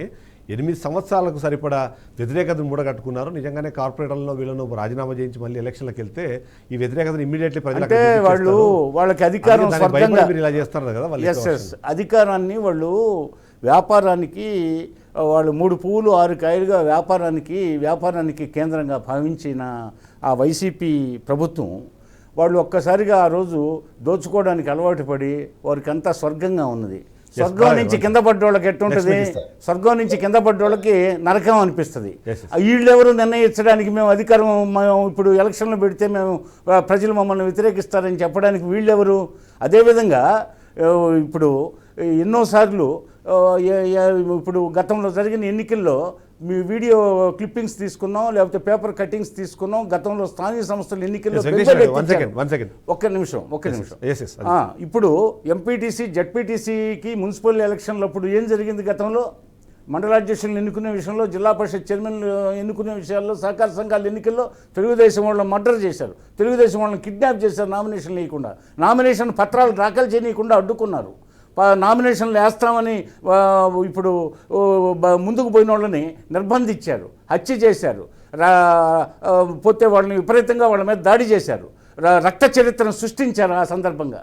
8 సంవత్సరాలకు సరిపడా వ్యతిరేకతను మూడగట్టుకున్నారు. నిజంగానే కార్పొరేటర్లలో వీళ్ళను రాజీనామా చేయించి మళ్ళీ ఎలక్షన్లకు వెళ్తే ఈ వ్యతిరేకతను ఇమ్మీడియట్లీ అంటే వాళ్ళకి అధికారం స్వర్గంగా ఇలా చేస్తారు కదా వాళ్ళు. ఎస్ అధికారాన్ని వాళ్ళు వ్యాపారానికి వాళ్ళు 3 పువ్వులు 6 కాయలుగా వ్యాపారానికి కేంద్రంగా భావించిన ఆ వైసీపీ ప్రభుత్వం వాళ్ళు ఒక్కసారిగా ఆ రోజు దోచుకోవడానికి అలవాటు పడి వారికి అంతా స్వర్గంగా ఉన్నది. స్వర్గం నుంచి కింద పడ్డోళ్ళకి ఎట్టుంటుంది, స్వర్గం నుంచి కింద పడ్డోళ్ళకి నరకం అనిపిస్తుంది. వీళ్ళెవరు నిర్ణయించడానికి మేము అధికారం ఇప్పుడు ఎలక్షన్లు పెడితే మేము ప్రజలు మమ్మల్ని వ్యతిరేకిస్తారని చెప్పడానికి వీళ్ళెవరు? అదేవిధంగా ఇప్పుడు ఎన్నోసార్లు ఇప్పుడు గతంలో జరిగిన ఎన్నికల్లో మీ వీడియో క్లిప్పింగ్స్ తీసుకున్నాం, లేకపోతే పేపర్ కట్టింగ్స్ తీసుకున్నాం. గతంలో స్థానిక సంస్థల ఎన్నికల్లో ఒక్క నిమిషం ఇప్పుడు ఎంపీటీసీ జడ్పీటీసీకి మున్సిపల్ ఎలక్షన్లప్పుడు ఏం జరిగింది? గతంలో మండలాధ్యక్షులను ఎన్నుకునే విషయంలో, జిల్లా పరిషత్ చైర్మన్ ఎన్నుకునే విషయాల్లో, సహకార సంఘాల ఎన్నికల్లో తెలుగుదేశం వాళ్ళని మర్డర్ చేశారు, తెలుగుదేశం వాళ్ళని కిడ్నాప్ చేశారు. నామినేషన్ వేయకుండా, నామినేషన్ పత్రాలు దాఖలు చేయకుండా అడ్డుకున్నారు. నామినేషన్లు వేస్తామని ఇప్పుడు ముందుకు పోయిన వాళ్ళని నిర్బంధించారు, హత్య చేశారు, పోతే వాళ్ళని విపరీతంగా వాళ్ళ మీద దాడి చేశారు, రక్త చరిత్రను సృష్టించారు. ఆ సందర్భంగా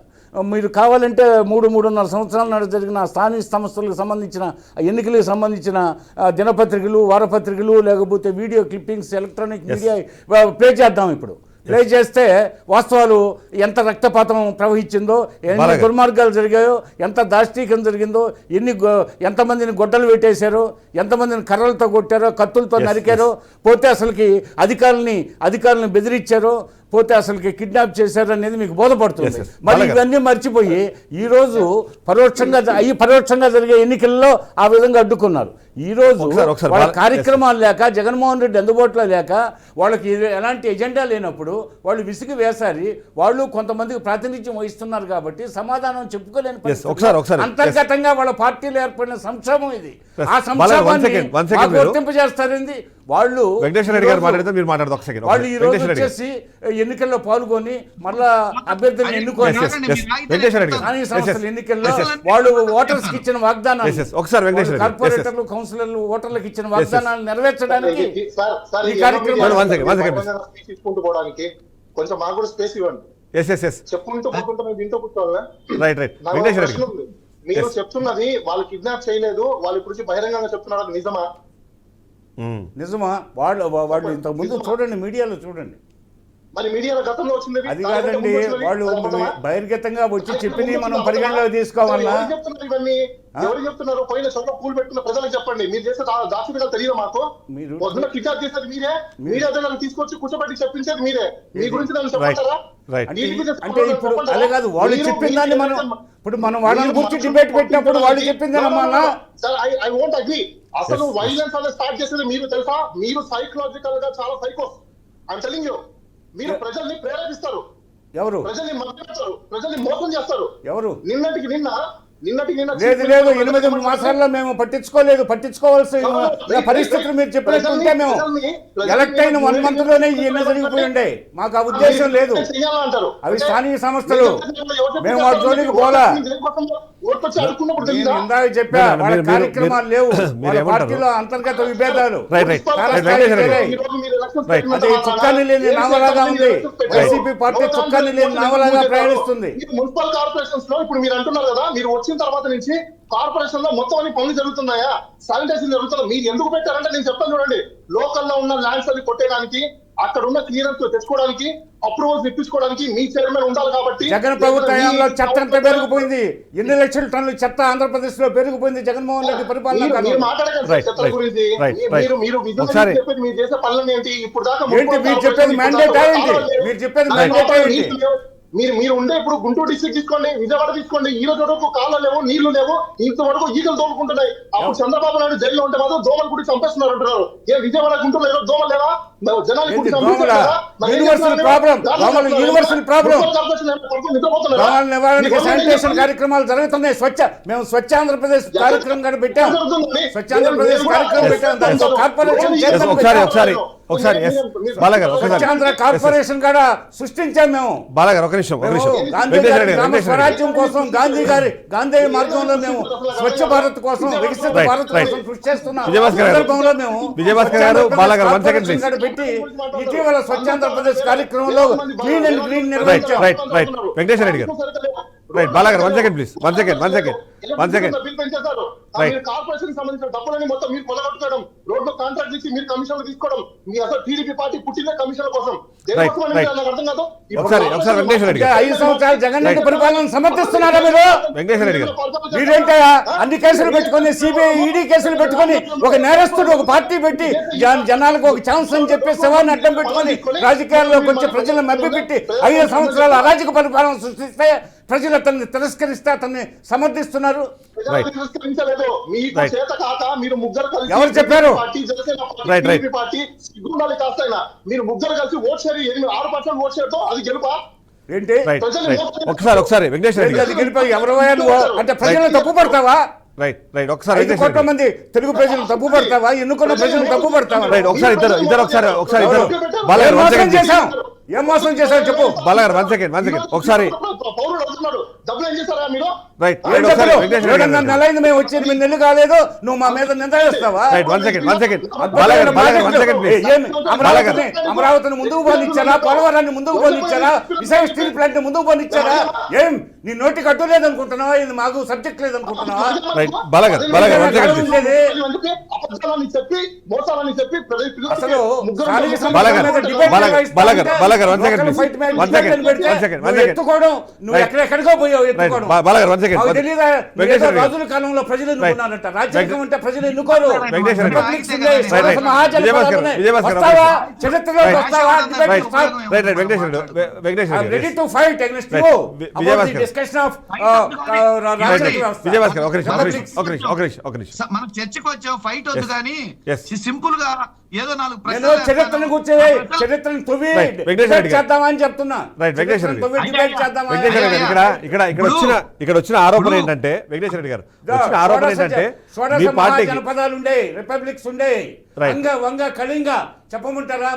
మీరు కావాలంటే 3-3.5 సంవత్సరాల నాడు జరిగిన స్థానిక సంస్థలకు సంబంధించిన ఎన్నికలకు సంబంధించిన దినపత్రికలు, వారపత్రికలు, లేకపోతే video clippings, electronic media play చేద్దాం. ఇప్పుడు ప్లే చేస్తే వాస్తవాలు ఎంత రక్తపాతం ప్రవహించిందో, ఎన్ని దుర్మార్గాలు జరిగాయో, ఎంత దాష్టీకం జరిగిందో, ఎంతమందిని గొడ్డలు పెట్టేశారో, ఎంతమందిని కర్రలతో కొట్టారో, కత్తులతో నరికారో, పోతే అసలుకి అధికారులను బెదిరించారో, పోతే అసలుకి కిడ్నాప్ చేశారు అనేది మీకు బోధపడుతుంది. మరి ఇవన్నీ మర్చిపోయి ఈరోజు పరోక్షంగా జరిగే ఎన్నికల్లో ఆ విధంగా అడ్డుకున్నారు. ఈరోజు వాళ్ళ కార్యక్రమాలు లేక, జగన్మోహన్ రెడ్డి అందుబాటులో లేక, వాళ్ళకి ఎలాంటి ఎజెండా లేనప్పుడు వాళ్ళు విసిగి వేసారి వాళ్ళు కొంతమందికి ప్రాతినిధ్యం వహిస్తున్నారు కాబట్టి సమాధానం చెప్పుకోలేని పరిస్థితి. అంతర్గతంగా వాళ్ళ పార్టీలో ఏర్పడిన సంక్షోభం ఇది. ఆ సంక్షోభాన్ని వర్తింపజేస్తారేంది వాళ్ళు? వాళ్ళు ఈ రోజు వచ్చేసి ఎన్నికల్లో పాల్గొని మళ్ళా అభ్యర్థులను ఎన్నుకొని స్థానిక సంస్థల ఎన్నికల్లో వాళ్ళు ఓటర్స్ కి ఇచ్చిన వాగ్దానాలు, కార్పొరేటర్లు, కౌన్సిలర్లు ఓటర్లకు ఇచ్చిన వాగ్దానాలు నెరవేర్చడానికి ఈ కార్యక్రమం తీసుకుంటూ పోవడానికి కొంచెం మాకు కూడా స్పేస్ ఇవ్వండి. చెప్పుకుంటూ పోతుంటే వింటూ కూర్చోవాలి. మీరు చెప్తున్నది వాళ్ళు కిడ్నాప్ చేయలేదు, వాళ్ళు ఇప్పుడు బహిరంగంగా చెప్తున్నారు, నిజమా? వాళ్ళు ఇంతకు ముందు చూడండి, మీడియాలో చూడండి. మరి మీడియాలో గతంలో వచ్చింది అది కాదండి, వాళ్ళు బహిర్గతంగా వచ్చి చెప్పినవి మనం పరిగణలోకి తీసుకోవాలా? ఎవరు చెప్తున్నారు? పోయిన చోట్ల పూలు పెట్టుకున్న ప్రజలకు చెప్పండి. మీరు చేసే దాచుగా తెలియదు మాకు. పొద్దున కిడ్నాప్ చేసేది మీరే, మీడియా దగ్గర తీసుకొచ్చి కూర్చోబెట్టి చెప్పించేది మీరే. మీ గురించి దాన్ని చెప్పంటారా? అంటే ఇప్పుడు అదే కాదు, వాళ్ళు చెప్పిన దాన్ని మనం వాళ్ళని గురించి డిబేట్ పెట్టినప్పుడు వాళ్ళు చెప్పింది ఐ వోంట్ అగ్రీ. అసలు వైలెన్స్ అనేది స్టార్ట్ చేసేది మీరు తెలుసా? మీరు సైకలాజికల్ గా చాలా సైకోస్. I'm telling you. మీరు ప్రజల్ని ప్రేరేపిస్తారు, ఎవరు ప్రజల్ని మభ్యపెడతారు, ప్రజల్ని మోసం చేస్తారు. ఎవరు? నిన్నటికి నిన్న లేదు 8 మాసాల్లో మేము పట్టించుకోవాల్సిన పరిస్థితులు మీరు చెప్పినట్టుంటే మేము ఎలక్ట్ అయిన 1 month లోనే ఇవన్నీ జరిగిపోయి ఉండే. మాకు ఆ ఉద్దేశం లేదు. అవి స్థానిక సంస్థలు, మేము వాటి జోలికి పోలా. ఇందాక చెప్పా వాళ్ళ కార్యక్రమాలు లేవు, వాళ్ళ పార్టీలో అంతర్గత విభేదాలు. అది చుక్కాని లేని నావలాగా ఉంది. వైసీపీ పార్టీ చుక్కాని లేని నావలాగా ప్రయాణిస్తుంది. మున్సిపల్ కార్పొరేషన్స్ లో ఇప్పుడు మీరు అంటున్నారు కదా, మీరు వచ్చిన తర్వాత నుంచి కార్పొరేషన్ లో మొత్తం అన్ని పనులు జరుగుతున్నాయా, శానిటైజేషన్ జరుగుతుందా? మీరు ఎందుకు పెట్టారంటే నేను చెప్తాను చూడండి. లోకల్లో ఉన్న ల్యాండ్స్ అన్ని కొట్టేయడానికి, అక్కడ ఉన్న క్లియరెన్స్ తెచ్చుకోవడానికి, అప్రూవల్స్ ఇప్పించుకోవడానికి మీ చైర్మన్ ఉండాలి. కాబట్టి జగన్ ప్రభుత్వంలో చెత్త ఎంత పెరిగిపోయింది, 8 లక్షల టన్నుల చెత్త ఆంధ్రప్రదేశ్ లో పెరిగిపోయింది జగన్మోహన్ రెడ్డి పరిపాలన. మీరు మాట్లాడకండి చెత్త గురించి. మీరు చేసే పనులు ఏంటి ఇప్పుడు దాకా? మీరు చెప్పేది మ్యాండేట్ ఏంటి? మీరు చెప్పేది మ్యాండేట్ ఏంటి? మీరు ఉండే ఇప్పుడు గుంటూరు డిస్ట్రిక్ట్ తీసుకోండి, విజయవాడ తీసుకోండి, ఈ రోజు వరకు కాళ్ళు లేవు, నీళ్లు లేవు, ఇంతవరకు ఈగలు దోముకుంటున్నాయి. అప్పుడు చంద్రబాబు నాయుడు జైల్లో ఉంటే మాత్రం దోమలు కూడా చంపేస్తున్నారు అంటున్నారు. ఏ విజయవాడ గుంటూరులో ఏదో దోమలు లేవా? ఏంది దోమల యూనివర్సల్ ప్రాబ్లం, దోమల యూనివర్సల్ ప్రాబ్లం. దోమల నివారణకి శానిటేషన్ కార్యక్రమాలు జరుగుతున్నాయి. మేము స్వచ్ఛ ఆంధ్రప్రదేశ్ కార్యక్రమం కూడా పెట్టాం. స్వచ్ఛ ఆంధ్రప్రదేశ్ కార్యక్రమం పెట్టాం. దాంతో కార్పొరేషన్ ఒకసారి బాలగారు స్వచ్ఛ ఆంధ్ర కార్పొరేషన్ కూడా సృష్టించాం మేము. బాలగారు ఒక నిమిషం గాంధీ గారి గ్రామ స్వరాజ్యం కోసం, గాంధీ మార్గంలో మేము స్వచ్ఛ భారత్ కోసం, వికసిత భారత్ కోసం కృషి చేస్తున్నాం. సందర్భంలో మేము విజయభాస్కర్ గారు, బాలగారు 1 సెకండ్ ప్లీజ్. పెట్టి ఇటీవల స్వచ్ఛ ఆంధ్రప్రదేశ్ కార్యక్రమంలో క్లీన్ అండ్ గ్రీన్ నిర్వహించాం. రైట్ వెంకటేశ్వర రెడ్డి గారు, రైట్ బాలగారు 1 second please. 1 second right. Corporation సంబంధించిన డబ్బులని మొత్తం మీరు కొలగొట్టుకోవడం, రోడ్లో కాంట్రాక్ట్ ఇచ్చి మీరు కమిషన్లు తీసుకోవడం, మీ అసలు టీడీపీ పార్టీ పుట్టిన కమిషన్ల కోసం. అర్థం కాదు. ఒకసారి వెంకటేశ్వర రెడ్డి గారు, 5 సంవత్సరాలు జగన్ రెడ్డి పరిపాలన సమర్థిస్తున్నారా మీరు? వెంకటేశ్వర రెడ్డి గారు, మీరేంటా అన్ని కేసులు పెట్టుకొని, సిబిఐ ఈడీ కేసులు పెట్టుకొని, ఒక నేరస్తుడు ఒక పార్టీ పెట్టి జనాలకు ఒక ఛాన్స్ అని చెప్పి శవాన్ని అడ్డం పెట్టుకొని రాజకీయాల్లోకి వచ్చి ప్రజలను మభ్యపెట్టి 5 సంవత్సరాలు అరాజక పరిపాలన సృష్టిస్తే ప్రజలు అతన్ని తిరస్కరిస్తే అతన్ని సమర్థిస్తున్నారు. ఎవరు చెప్పారు? మీరు ముగ్గురు కలిసి ఓట్ షేర్ 6% ఓట్ షేర్ తో అది గెలుపా ఏంటి? ఒకసారి వెంకటేశ్వర రెడ్డి గారు, అది గెలిపా ఎవరు నువ్వు అంటే ప్రజలను తప్పు పడతావా? రైట్ ఒకసారి 5 కోట్ల మంది తెలుగు ప్రజలు తప్పు పడతావా? ఎన్నుకున్న ప్రజలు తప్పు పడతావా? రైట్ ఒకసారి ఇద్దరు బాలగారు 1 సెకండ్ చేశాం. ఏం మోసం చేశావు చెప్పు. బాలగారు 1 సెకండ్ ఒకసారి రైట్. నెలైంది మేము వచ్చి 8 నెలలు కాలేదు, నువ్వు మా మీద నింద వేస్తావా? రైట్ 1 సెకండ్ అమరావతిని ముందుకు పోనిచ్చారా? పోలవరాన్ని ముందుకు పోనిచ్చారా? విశాఖ స్టీల్ ప్లాంట్ ముందుకు పోనిచ్చారా? ఏం నీ నోటికి అడ్డు లేదనుకుంటున్నావా? ఇది మాకు సబ్జెక్ట్ లేదనుకుంటున్నావా? అసలు ఎత్తుకోవడం నువ్వు ఎక్కడెక్కడికో పోయావు. ఎత్తుకోవడం రాజుల కాలంలో ప్రజలు ఎన్నుకున్నారట. రాజ్యాంగం అంటే ప్రజలు ఎన్నుకోరు. వస్తావా? చరిత్రలోకి వస్తావా? Ready to fight against you about the discussion of Vijayabhaskar మనం చర్చకు వచ్చాం, ఫైట్ వద్దు కానీ సింపుల్ గా ఏదో 4 నేను చరిత్రను కూర్చో, చరిత్రను తవ్వి చేద్దామా అని చెప్తున్నా. రైట్ వెంకటేశ్వర ఇక్కడ వచ్చిన ఆరోపణ ఏంటంటే వెంకటేశ్వర రెడ్డి గారు వచ్చిన ఆరోపణ ఏంటంటే మీ పార్టీ జనపదాలు ఉండే, రిపబ్లిక్స్ ఉండే, వంగ కళింగ చెప్పమంటారా?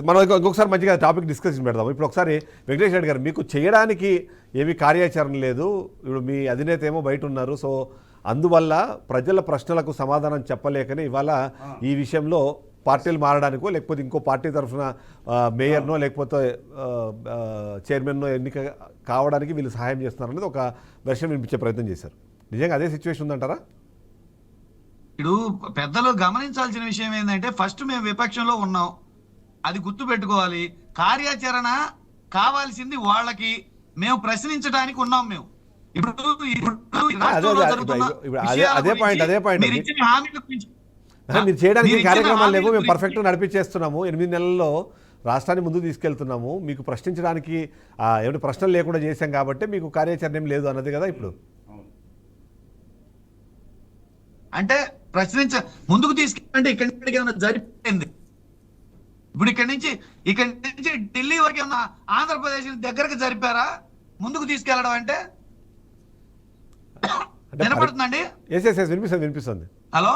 మనం ఇంకొకసారి మంచిగా టాపిక్ డిస్కషన్ పెడదాం. ఇప్పుడు ఒకసారి వెంకటేశ్వర రెడ్డి గారు, మీకు చేయడానికి ఏమీ కార్యాచరణ లేదు, ఇప్పుడు మీ అధినేత ఏమో బయట ఉన్నారు, సో అందువల్ల ప్రజల ప్రశ్నలకు సమాధానం చెప్పలేకనే ఇవాళ ఈ విషయంలో పార్టీలు మారడానికో లేకపోతే ఇంకో పార్టీ తరఫున మేయర్నో లేకపోతే చైర్మన్నో ఎన్నిక కావడానికి వీళ్ళు సహాయం చేస్తున్నారనేది ఒక వెర్షన్ వినిపించే ప్రయత్నం చేశారు. నిజంగా అదే సిచ్యువేషన్ ఉందంటారా? ఇప్పుడు పెద్దలు గమనించాల్సిన విషయం ఏంటంటే, ఫస్ట్ మేము విపక్షంలో ఉన్నాం, అది గుర్తు పెట్టుకోవాలి. కార్యాచరణ కావాల్సింది వాళ్ళకి, మేము ప్రశ్నించడానికి ఉన్నాం. మేము మీరు చేయడానికి కార్యక్రమాలు లేవు, మేము పర్ఫెక్ట్ నడిపించేస్తున్నాము, 8 నెలల్లో రాష్ట్రాన్ని ముందుకు తీసుకెళ్తున్నాము, మీకు ప్రశ్నించడానికి ఏమిటి ప్రశ్నలు లేకుండా చేశాం కాబట్టి మీకు కార్యాచరణ ఏం లేదు అన్నది కదా. ఇప్పుడు అంటే ముందుకు తీసుకెళ్ళంటే ఇక్కడికి ఏమైనా జరిపింది? ఇప్పుడు ఇక్కడి నుంచి ఢిల్లీ వరకు ఏమన్నా ఆంధ్రప్రదేశ్ దగ్గరకు జరిపారా ముందుకు తీసుకెళ్లడం అంటే? వినపడుతుందండి? వినిపిస్తుంది. హలో,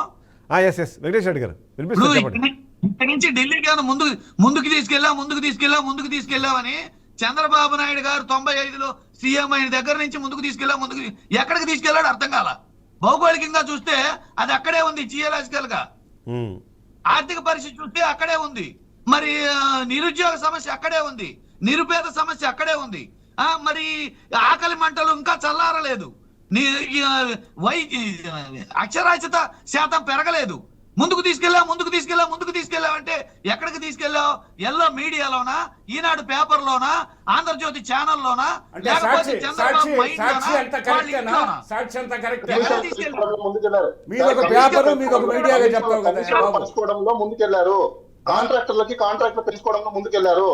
వెంకటేశ్వర రెడ్డి గారు వినిపిస్తుంది. ఇక్కడి నుంచి ఢిల్లీకి ఏమైనా ముందుకు తీసుకెళ్ళామని చంద్రబాబు నాయుడు గారు 95లో సీఎం అయిన దగ్గర నుంచి ముందుకు ఎక్కడికి తీసుకెళ్లాడు అర్థం కాల. భౌగోళికంగా చూస్తే అది అక్కడే ఉంది, జియోలాజికల్ గా. ఆర్థిక పరిస్థితి చూస్తే అక్కడే ఉంది, మరి నిరుద్యోగ సమస్య అక్కడే ఉంది, నిరుపేద సమస్య అక్కడే ఉంది, మరి ఆకలి మంటలు ఇంకా చల్లారలేదు, అక్షరాస్యత శాతం పెరగలేదు. ముందుకు తీసుకెళ్ళావు అంటే ఎక్కడికి తీసుకెళ్ళావు? ఎల్లో మీడియాలోనా, ఈనాడు పేపర్లోనా, ఆంధ్రజ్యోతి ఛానల్లోనా, లేకపోతే చంద్రబాబు ముందుకెళ్లారు. కాంట్రాక్టర్లకి కాంట్రాక్టర్ పెంచుకోవడంలో ముందుకెళ్లారు.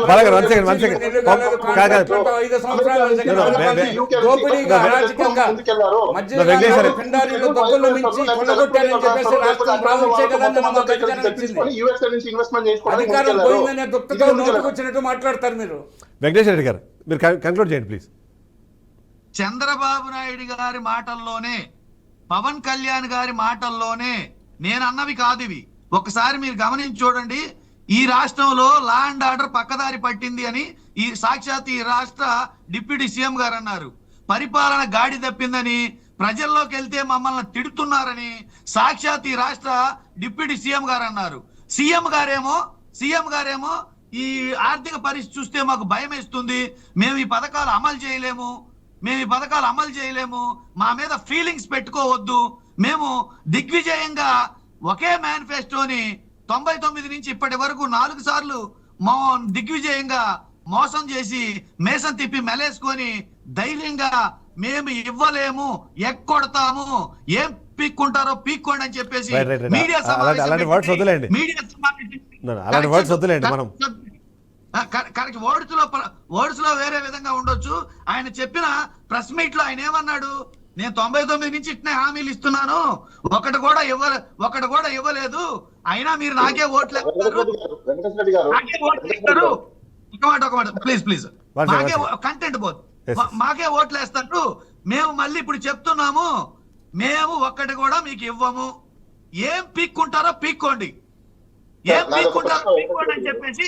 బాలగారు, one second, one second. మాట్లాడతారు మీరు. వెంకటేశ్వర రెడ్డి గారు, మీరు కంక్లూడ్ చేయండి ప్లీజ్. చంద్రబాబు నాయుడు గారి మాటల్లోనే, పవన్ కళ్యాణ్ గారి మాటల్లోనే నేను అన్నవి కాదు ఇవి. ఒకసారి మీరు గమనించి చూడండి. ఈ రాష్ట్రంలో లా అండ్ ఆర్డర్ పక్కదారి పట్టింది అని ఈ సాక్షాత్ ఈ రాష్ట్ర డిప్యూటీ సీఎం గారు అన్నారు. పరిపాలన గాడి తప్పిందని, ప్రజల్లోకి వెళ్తే మమ్మల్ని తిడుతున్నారని సాక్షాత్ ఈ రాష్ట్ర డిప్యూటీ సీఎం గారు అన్నారు. సీఎం గారేమో ఈ ఆర్థిక పరిస్థితి చూస్తే మాకు భయం వేస్తుంది, మేము ఈ పథకాలు అమలు చేయలేము, మా మీద ఫీలింగ్స్ పెట్టుకోవద్దు, మేము దిగ్విజయంగా ఒకే మేనిఫెస్టోని 99 నుంచి ఇప్పటి వరకు 4 సార్లు దిగ్విజయంగా మోసం చేసి మేసం తిప్పి మెలేసుకొని ధైర్యంగా మేము ఇవ్వలేము, ఎక్కొడతాము, ఏం పీక్కుంటారో పీక్కోండి అని చెప్పేసి మీడియా అలాంటి వర్డ్స్ వదిలేండి, అలాంటి వర్డ్స్ వదిలేండి. మనం కరెక్ట్ వర్డ్స్ లో వేరే విధంగా ఉండొచ్చు. ఆయన చెప్పిన ప్రెస్ మీట్ లో ఆయన ఏమన్నాడు, నేను 99 నుంచి ఇట్నే హామీలు ఇస్తున్నాను, ఒకటి కూడా ఇవ్వలేదు, అయినా మీరు నాకే ఓట్లు వేస్తారు. ఒక మాట ప్లీజ్ కంటెంట్ పోదు, మాకే ఓట్లు వేస్తారు. మేము మళ్ళీ ఇప్పుడు చెప్తున్నాము, మేము ఒక్కటి కూడా మీకు ఇవ్వము, ఏం పీక్కుంటారో పీక్కోండి అని చెప్పేసి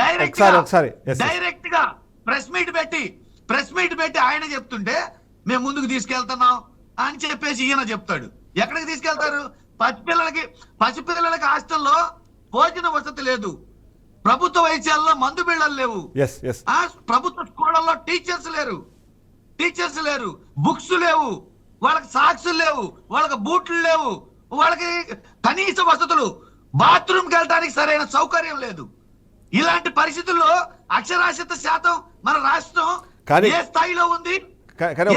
డైరెక్ట్ గా ప్రెస్ మీట్ పెట్టి ఆయన చెప్తుంటే మేము ముందుకు తీసుకెళ్తున్నాం అని చెప్పేసి ఈయన చెప్తాడు. ఎక్కడికి తీసుకెళ్తారు? పసిపిల్లలకి హాస్టల్లో భోజన వసతి లేదు, ప్రభుత్వ వైద్యాల్లో మందు బిళ్ళలు లేవు, ప్రభుత్వ స్కూళ్ళల్లో టీచర్స్ లేరు, బుక్స్ లేవు, వాళ్ళకి సాక్స్ లేవు, వాళ్ళకి బూట్లు లేవు, వాళ్ళకి కనీస వసతులు, బాత్రూమ్కి వెళ్ళడానికి సరైన సౌకర్యం లేదు. ఇలాంటి పరిస్థితుల్లో అక్షరాస్యత శాతం మన రాష్ట్రం ఏ స్థాయిలో ఉంది? కానీ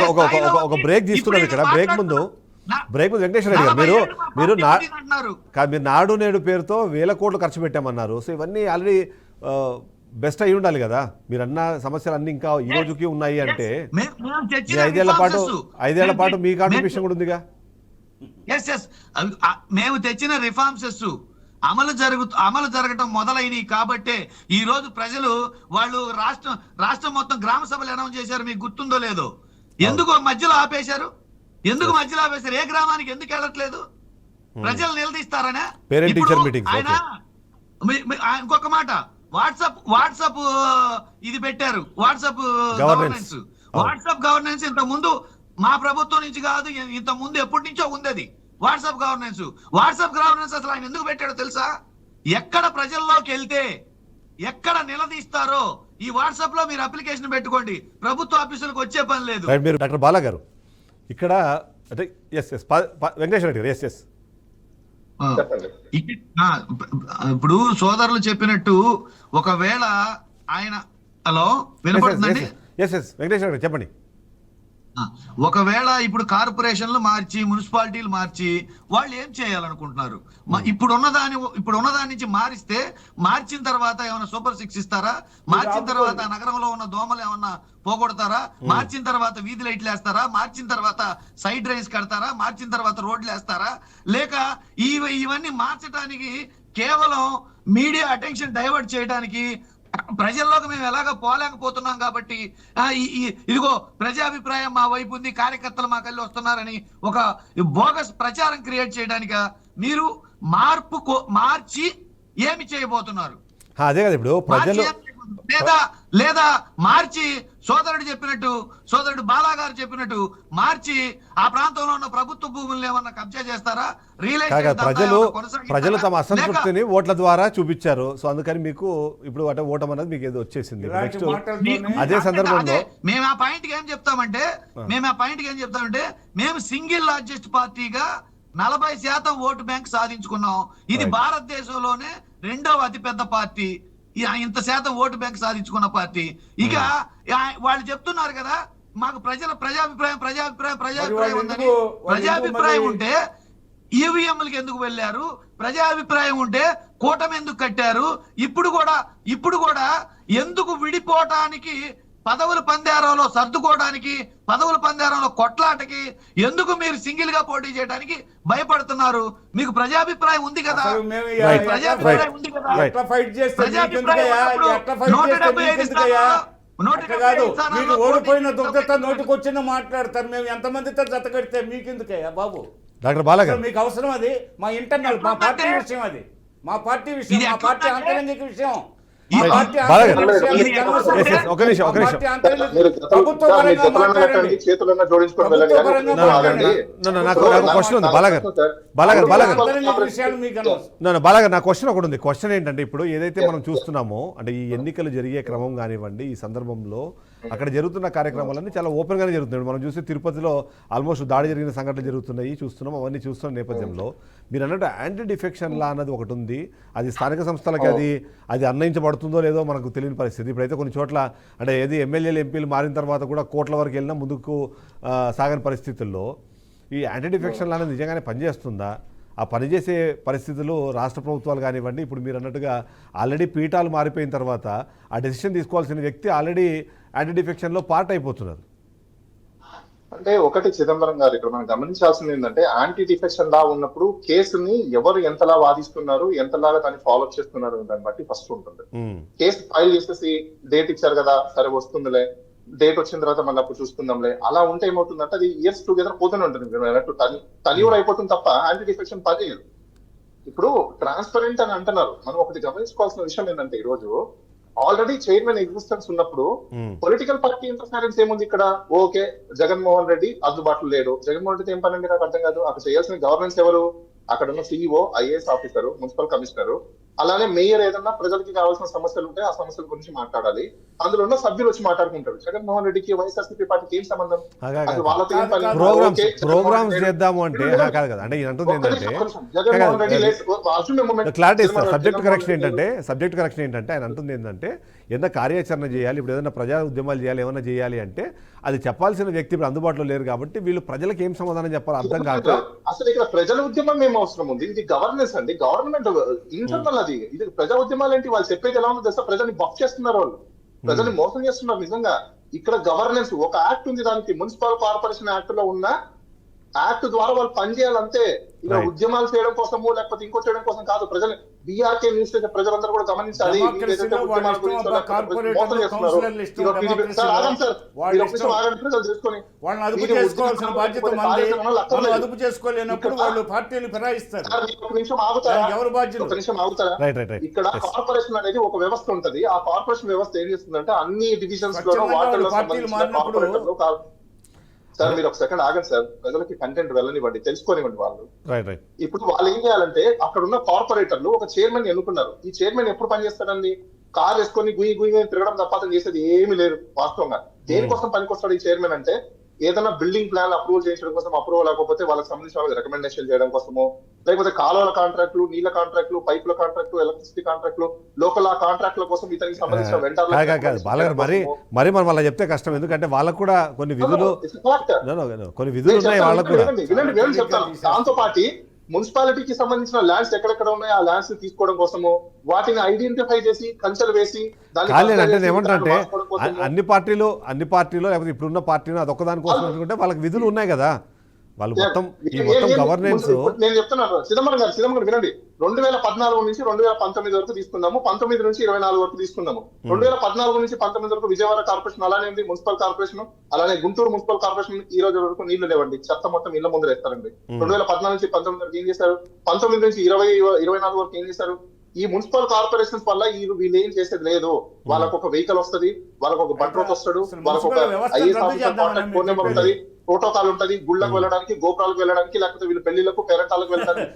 ఒక బ్రేక్ తీసుకున్నాం ఇక్కడ. బ్రేక్ ముందు వెంకటేశ్వర రెడ్డి గారు, మీరు నాడు నేడు పేరుతో 1000 కోట్లు ఖర్చు పెట్టామన్నారు. సో ఇవన్నీ ఆల్రెడీ బెస్ట్ అయి ఉండాలి కదా. మీరు అన్న సమస్యలు అన్ని ఇంకా ఈ రోజుకి ఉన్నాయి అంటే 5 ఏళ్ల పాటు మీ కాంట్రిబ్యూషన్ కూడా ఉందిగా. మేము తెచ్చిన రిఫార్మ్స్ అమలు జరగటం మొదలైనవి కాబట్టే ఈ రోజు ప్రజలు వాళ్ళు రాష్ట్రం మొత్తం గ్రామ సభలు అనౌన్స్ చేశారు. మీకు గుర్తుందో లేదో? ఎందుకు మధ్యలో ఆపేశారు? ఏ గ్రామానికి ఎందుకు వెళ్ళట్లేదు? ప్రజలు నిలదీస్తారనే. ఇంకొక మాట, వాట్సాప్ ఇది పెట్టారు, వాట్సాప్ గవర్నెన్స్. ఇంత ముందు మా ప్రభుత్వం నుంచి కాదు, ఇంత ముందు ఎప్పటి నుంచో ఉంది అది వాట్సాప్ గవర్నెన్స్. అసలు ఆయన ఎందుకు పెట్టాడో తెలుసా? ఎక్కడ ప్రజల్లోకి వెళ్తే ఎక్కడ నిలదీస్తారో ఈ వాట్సాప్ లో మీరు అప్లికేషన్ పెట్టుకోండి, ప్రభుత్వ ఆఫీసులకు వచ్చే పని లేదు. మీరు డాక్టర్ బాలా గారు ఇక్కడ వెంకటేశ్వర రెడ్డి గారు ఇప్పుడు సోదరులు చెప్పినట్టు ఒకవేళ ఆయన హలో వినపడుతుందండి? వెంకటేశ్వర రెడ్డి చెప్పండి. ఒకవేళ ఇప్పుడు కార్పొరేషన్లు మార్చి మున్సిపాలిటీలు మార్చి వాళ్ళు ఏం చేయాలనుకుంటున్నారు? ఇప్పుడు ఉన్నదాని నుంచి మార్చిన తర్వాత ఏమైనా సూపర్ 6 ఇస్తారా? మార్చిన తర్వాత నగరంలో ఉన్న దోమలు ఏమన్నా పోగొడతారా? మార్చిన తర్వాత వీధి లైట్లు వేస్తారా? మార్చిన తర్వాత సైడ్ డ్రైన్స్ కడతారా? మార్చిన తర్వాత రోడ్లు వేస్తారా? లేక ఇవన్నీ మార్చడానికి కేవలం మీడియా అటెన్షన్ డైవర్ట్ చేయడానికి, ప్రజల్లోకి మేము ఎలాగో పోలేకపోతున్నాం కాబట్టి ఇదిగో ప్రజాభిప్రాయం మా వైపు ఉంది, కార్యకర్తలు మా కళ్ళు వస్తున్నారని ఒక బోగస్ ప్రచారం క్రియేట్ చేయడానిక మీరు మార్చి ఏమి చేయబోతున్నారు? అదే కదా ఇప్పుడు ప్రజలు లేదా మార్చి సోదరుడు బాలా గారు చెప్పినట్టు మార్చి ఆ ప్రాంతంలో ఉన్న ప్రభుత్వ భూములను ఏమన్నా కబ్జా చేస్తారా? ప్రజలు తమ అసంతృప్తిని ఓట్ల ద్వారా చూపించారు. సో అందుకని మీకు ఇప్పుడు ఓటం అనేది మీకు ఏదో వచ్చేసింది. నెక్స్ట్ అదే సందర్భంలో మేము ఆ పాయింట్ కి ఏం చెప్తామంటే మేము సింగిల్ లార్జెస్ట్ పార్టీగా 40% ఓటు బ్యాంక్ సాధించుకున్నాం. ఇది భారతదేశంలోనే 2వ అతిపెద్ద పార్టీ, ఇంత శాతం ఓటు బ్యాంక్ సాధించుకున్న పార్టీ. ఇక వాళ్ళు చెప్తున్నారు కదా మాకు ప్రజాభిప్రాయం ఉందని. ప్రజాభిప్రాయం ఉంటే ఈవీఎంలకు ఎందుకు వెళ్ళారు? ప్రజాభిప్రాయం ఉంటే కూటమి ఎందుకు కట్టారు? ఇప్పుడు కూడా ఎందుకు విడిపోవటానికి, పదవుల పందేరంలో సర్దుకోవడానికి, పదవుల పందేరంలో కొట్లాటకి ఎందుకు మీరు సింగిల్ గా పోటీ చేయడానికి భయపడుతున్నారు? మీకు ప్రజాభిప్రాయం ఉంది కదా, అసలు మేము Right. ప్రజాభిప్రాయం ఉంది కదా. Right. ఎట్లా ఫైట్ చేస్తే ప్రజాభిప్రాయం మీకెందుకయ్యా? ఉన్నప్పుడు ఎట్లా ఫైట్ చేస్తే 175 మీకెందుకయ్యా? స్థానాల్లో అట్లా కాదు, 175 స్థానాల్లో మీరు ఓడిపోయిన పోటీ దుగ్ధత నోటికొచ్చిన మాట్లాడతారు. మేము ఎంతమందితో జత కడితే మీకెందుకయ్యా బాబు? డాక్టర్ బాలా గారు అసలు మీకు అవసరం అది? మా ఇంటర్నల్, మా పార్టీ విషయం అది, మా పార్టీ విషయం, ఇది మా పార్టీ ఎట్లా ఆంతరంగిక విషయం. ఈ మా Right. పార్టీ బాగా ఆంతరంగిక గారు. విషయాలు Yes, మీకు yes. అనవసరం. Yes, yes. ఒక నిమిషం, ఒక మా నిమిషం. పార్టీ ఆంతరంగిక మీరు ప్రభుత్వ మీ పరంగా చెప్పలను మాట్లాడండి. కట్టండి, చేతులను జోడించుకొని వెళ్ళండి. ప్రభుత్వ పరంగా మాట్లాడండి. నాకు క్వశ్చన్ ఉంది బాలాగారు. బాలాగారు ఆంతరంగిక విషయాలు మీకు అనవసరం. బాలాగారు, నా క్వశ్చన్ ఒకటి ఉంది. క్వశ్చన్ ఏంటంటే, ఇప్పుడు ఏదైతే మనం చూస్తున్నామో, అంటే ఈ ఎన్నికలు జరిగే క్రమం కానివ్వండి, ఈ సందర్భంలో అక్కడ జరుగుతున్న కార్యక్రమాలన్నీ చాలా ఓపెన్ గానే జరుగుతున్నాయి. మనం చూస్తే తిరుపతిలో ఆల్మోస్ట్ దాడి జరిగిన సంఘటనలు జరుగుతున్నాయి, చూస్తున్నాం. అవన్నీ చూస్తున్న నేపథ్యంలో మీరు అన్నట్టు యాంటీ డిఫెక్షన్ లా అన్నది ఒకటి ఉంది. అది స్థానిక సంస్థలకి అది అన్వయించబడుతుందో లేదో మనకు తెలియని పరిస్థితి. ఇప్పుడైతే కొన్ని చోట్ల అంటే ఏది ఎమ్మెల్యేలు ఎంపీలు మారిన తర్వాత కూడా కోట్ల వరకు వెళ్ళినా ముందుకు సాగని పరిస్థితుల్లో ఈ యాంటీ డిఫెక్షన్ లా అనేది నిజంగానే పనిచేస్తుందా? ఆ పనిచేసే పరిస్థితులు రాష్ట్ర ప్రభుత్వాలు కానివ్వండి, ఇప్పుడు మీరు అన్నట్టుగా ఆల్రెడీ పీఠాలు మారిపోయిన తర్వాత ఆ డెసిషన్ తీసుకోవాల్సిన వ్యక్తి ఆల్రెడీ యాంటీ డిఫెక్షన్లో పార్ట్ అయిపోతున్నారు. అంటే ఒకటి చిదంబరం గారు, ఇక్కడ మనం గమనించాల్సింది ఏంటంటే, యాంటీ డిఫెక్షన్ లా ఉన్నప్పుడు కేసుని ఎవరు ఎంతలా వాదిస్తున్నారు, ఎంతలాగా దాన్ని ఫాలో చేస్తున్నారు దాన్ని బట్టి ఫస్ట్ ఉంటుంది. కేసు ఫైల్ చేసేసి డేట్ ఇచ్చారు కదా, సరే వస్తుందిలే, డేట్ వచ్చిన తర్వాత మళ్ళీ అప్పుడు చూసుకుందాంలే, అలా ఉంటే ఏమవుతుందంటే అది ఇయర్స్ టుగెదర్ పోతూనే ఉంటుంది. మీరు అన్నట్టు తనియూరు అయిపోతుంది తప్ప యాంటీ డిఫెక్షన్ పని చేయదు. ఇప్పుడు ట్రాన్స్పరెంట్ అని అంటున్నారు. మనం ఒకటి గమనించుకోవాల్సిన విషయం ఏంటంటే, ఈ రోజు ఆల్రెడీ చైర్మన్ ఎగ్జిస్టెన్స్ ఉన్నప్పుడు పొలిటికల్ పార్టీ ఇంటర్ఫరెన్స్ ఏముంది ఇక్కడ? ఓకే, జగన్మోహన్ రెడ్డి అందుబాటులో లేడు. జగన్మోహన్ రెడ్డి ఏం పని అండి నాకు అర్థం కాదు. అక్కడ చేయాల్సిన గవర్నెన్స్ ఎవరు? అక్కడ ఉన్న CEO, IAS officer, municipal commissioner, అలానే మేయర్ ఏదన్నా ప్రజలకి కావాల్సిన సమస్యలు ఉంటే ఆ సమస్యల గురించి మాట్లాడాలి. అందులో ఉన్న సభ్యులు వచ్చి మాట్లాడుకుంటారు. జగన్మోహన్ రెడ్డికి వైఎస్ఆర్సీపీ పార్టీకి ఏం సంబంధం? అసలు వాళ్ళతో ఏం పని? ప్రోగ్రామ్స్ చేద్దాము అంటే కాదు కదా. అంటే ఈయన అంటుంది ఏంటంటే, క్లారిటీ ఇస్తారు. సబ్జెక్ట్ కరెక్షన్ ఏంటంటే ఆయన అంటుంది ఏంటంటే, ఏదైనా కార్యాచరణ చేయాలి, ఇప్పుడు ఏదైనా ప్రజా ఉద్యమాలు చేయాలి, ఏమైనా చేయాలి అంటే అది చెప్పాల్సిన వ్యక్తి ఇప్పుడు అందుబాటులో లేరు కాబట్టి వీళ్ళు ప్రజలకు ఏం సమాధానం చెప్పాలి అర్థం కాక. అసలు ఇక్కడ ప్రజల ఉద్యమం ఏం అవసరం ఉంది? ఇది గవర్నెన్స్ అండి, గవర్నమెంట్ ఇంటర్నల్. అది ఇది ప్రజా ఉద్యమాలు ఏంటి? వాళ్ళు చెప్పేది ఎలా ఉందో తెలుసా? ప్రజల్ని బఫ్ చేస్తున్నారు, వాళ్ళు ప్రజల్ని మోసం చేస్తున్నారు నిజంగా. ఇక్కడ గవర్నెన్స్ ఒక యాక్ట్ ఉంది, దానికి మున్సిపల్ కార్పొరేషన్ యాక్ట్ లో ఉన్న యాక్ట్ ద్వారా వాళ్ళు పనిచేయాలంతే. ఇలా ఉద్యమాలు చేయడం కోసము లేకపోతే ఇంకో చేయడం కోసం కాదు. ప్రజలు బీఆర్కే న్యూస్ ప్రజలందరూ కూడా గమనించాలి. అదుపు చేసుకోలేనప్పుడు వాళ్ళు పార్టీలు ఫిరాయిస్తారు. ఒక నిమిషం ఆగుతారా? ఎవరు బాధ్యులు? ఒక నిమిషం ఆగుతారా? ఇక్కడ కార్పొరేషన్ అనేది ఒక వ్యవస్థ ఉంటది. ఆ కార్పొరేషన్ వ్యవస్థ ఏం చేస్తుందంటే అన్ని డివిజన్స్ లో వార్డుల్లో కార్పొరేటర్లు. సార్ మీరు ఒక సెకండ్ ఆగండి సార్, ప్రజలకి కంటెంట్ వెళ్ళనివ్వండి, తెలుసుకోనివ్వండి. వాళ్ళు ఇప్పుడు వాళ్ళు ఏం చేయాలంటే, అక్కడ ఉన్న కార్పొరేటర్లు ఒక చైర్మన్ ఎన్నుకున్నారు. ఈ చైర్మన్ ఎప్పుడు పనిచేస్తాడండి? కార్ వేసుకొని గుయ్యి గుయ్యి తిరగడం తప్ప అతను చేసేది ఏమీ లేదు వాస్తవంగా. దేనికోసం పనికొస్తాడు ఈ చైర్మన్ అంటే, ఏదైనా బిల్డింగ్ ప్లాన్ అప్రూవల్ చేయించడం కోసం, అప్రూవల్ లేకపోతే వాళ్ళకి సంబంధించిన వాళ్ళకి రికమెండేషన్ చేయడం కోసము, లేకపోతే కాలువల కాంట్రాక్టులు, నీళ్ళ కాంట్రాక్టులు, పైపుల కాంట్రాక్టు, ఎలక్ట్రిసిటీ కాంట్రాక్టులు, లోకల్ ఆ కాంట్రాక్టుల కోసం ఇతనికి సంబంధించిన మరి మనం వాళ్ళ చెప్తే కష్టం. ఎందుకంటే వాళ్ళకు కూడా కొన్ని విధులు ఉన్నాయి వాళ్ళకు కూడా. వినండి చెప్తాను. దాంతో పాటు మున్సిపాలిటీకి సంబంధించిన ల్యాండ్స్ ఎక్కడెక్కడ ఉన్నాయో ఆ ల్యాండ్స్ తీసుకోవడం కోసము, వాటిని ఐడెంటిఫై చేసి కంచెలు వేసి అంటే ఏమంటారంటే అన్ని పార్టీలు లేకపోతే ఇప్పుడున్న పార్టీలు అదొక దానికోసం అనుకుంటే వాళ్ళకి విధులు ఉన్నాయి కదా. వాళ్ళు మొత్తం గవర్నెన్స్. నేను చెప్తున్నాను చిదంబరం గారు వినండి. 2014 నుంచి 2019 వరకు తీసుకున్నాము, 19 నుంచి 24 వరకు తీసుకున్నాము. 2014 నుంచి 19 వరకు విజయవాడ కార్పొరేషన్ అలానే ఉంది, మున్సిపల్ కార్పొరేషన్ అలానే గుంటూరు మున్సిపల్ కార్పొరేషన్ ఈ రోజు వరకు నీళ్లు లేవండి. చెత్త మొత్తం ఇళ్ల ముందు వేస్తారండి. 2014 నుంచి 19 వరకు ఏం చేశారు? 19 నుంచి 24 వరకు ఏం చేశారు? ఈ మున్సిపల్ కార్పొరేషన్స్ వల్ల వీళ్ళు ఏం చేసేది లేదు. వాళ్ళకు ఒక వెహికల్ వస్తుంది, వాళ్ళకు ఒక బట్రోత్ వస్తాడు, వాళ్ళకు ఒక IAS officer contact phone number ఉంటుంది, ప్రోటోకాల్ ఉంటది, గుళ్ళకు వెళ్ళడానికి, గోపురాలకు వెళ్ళడానికి, లేకపోతే వీళ్ళు పెళ్లిలకు పేరెంటాలకు వెళ్ళడానికి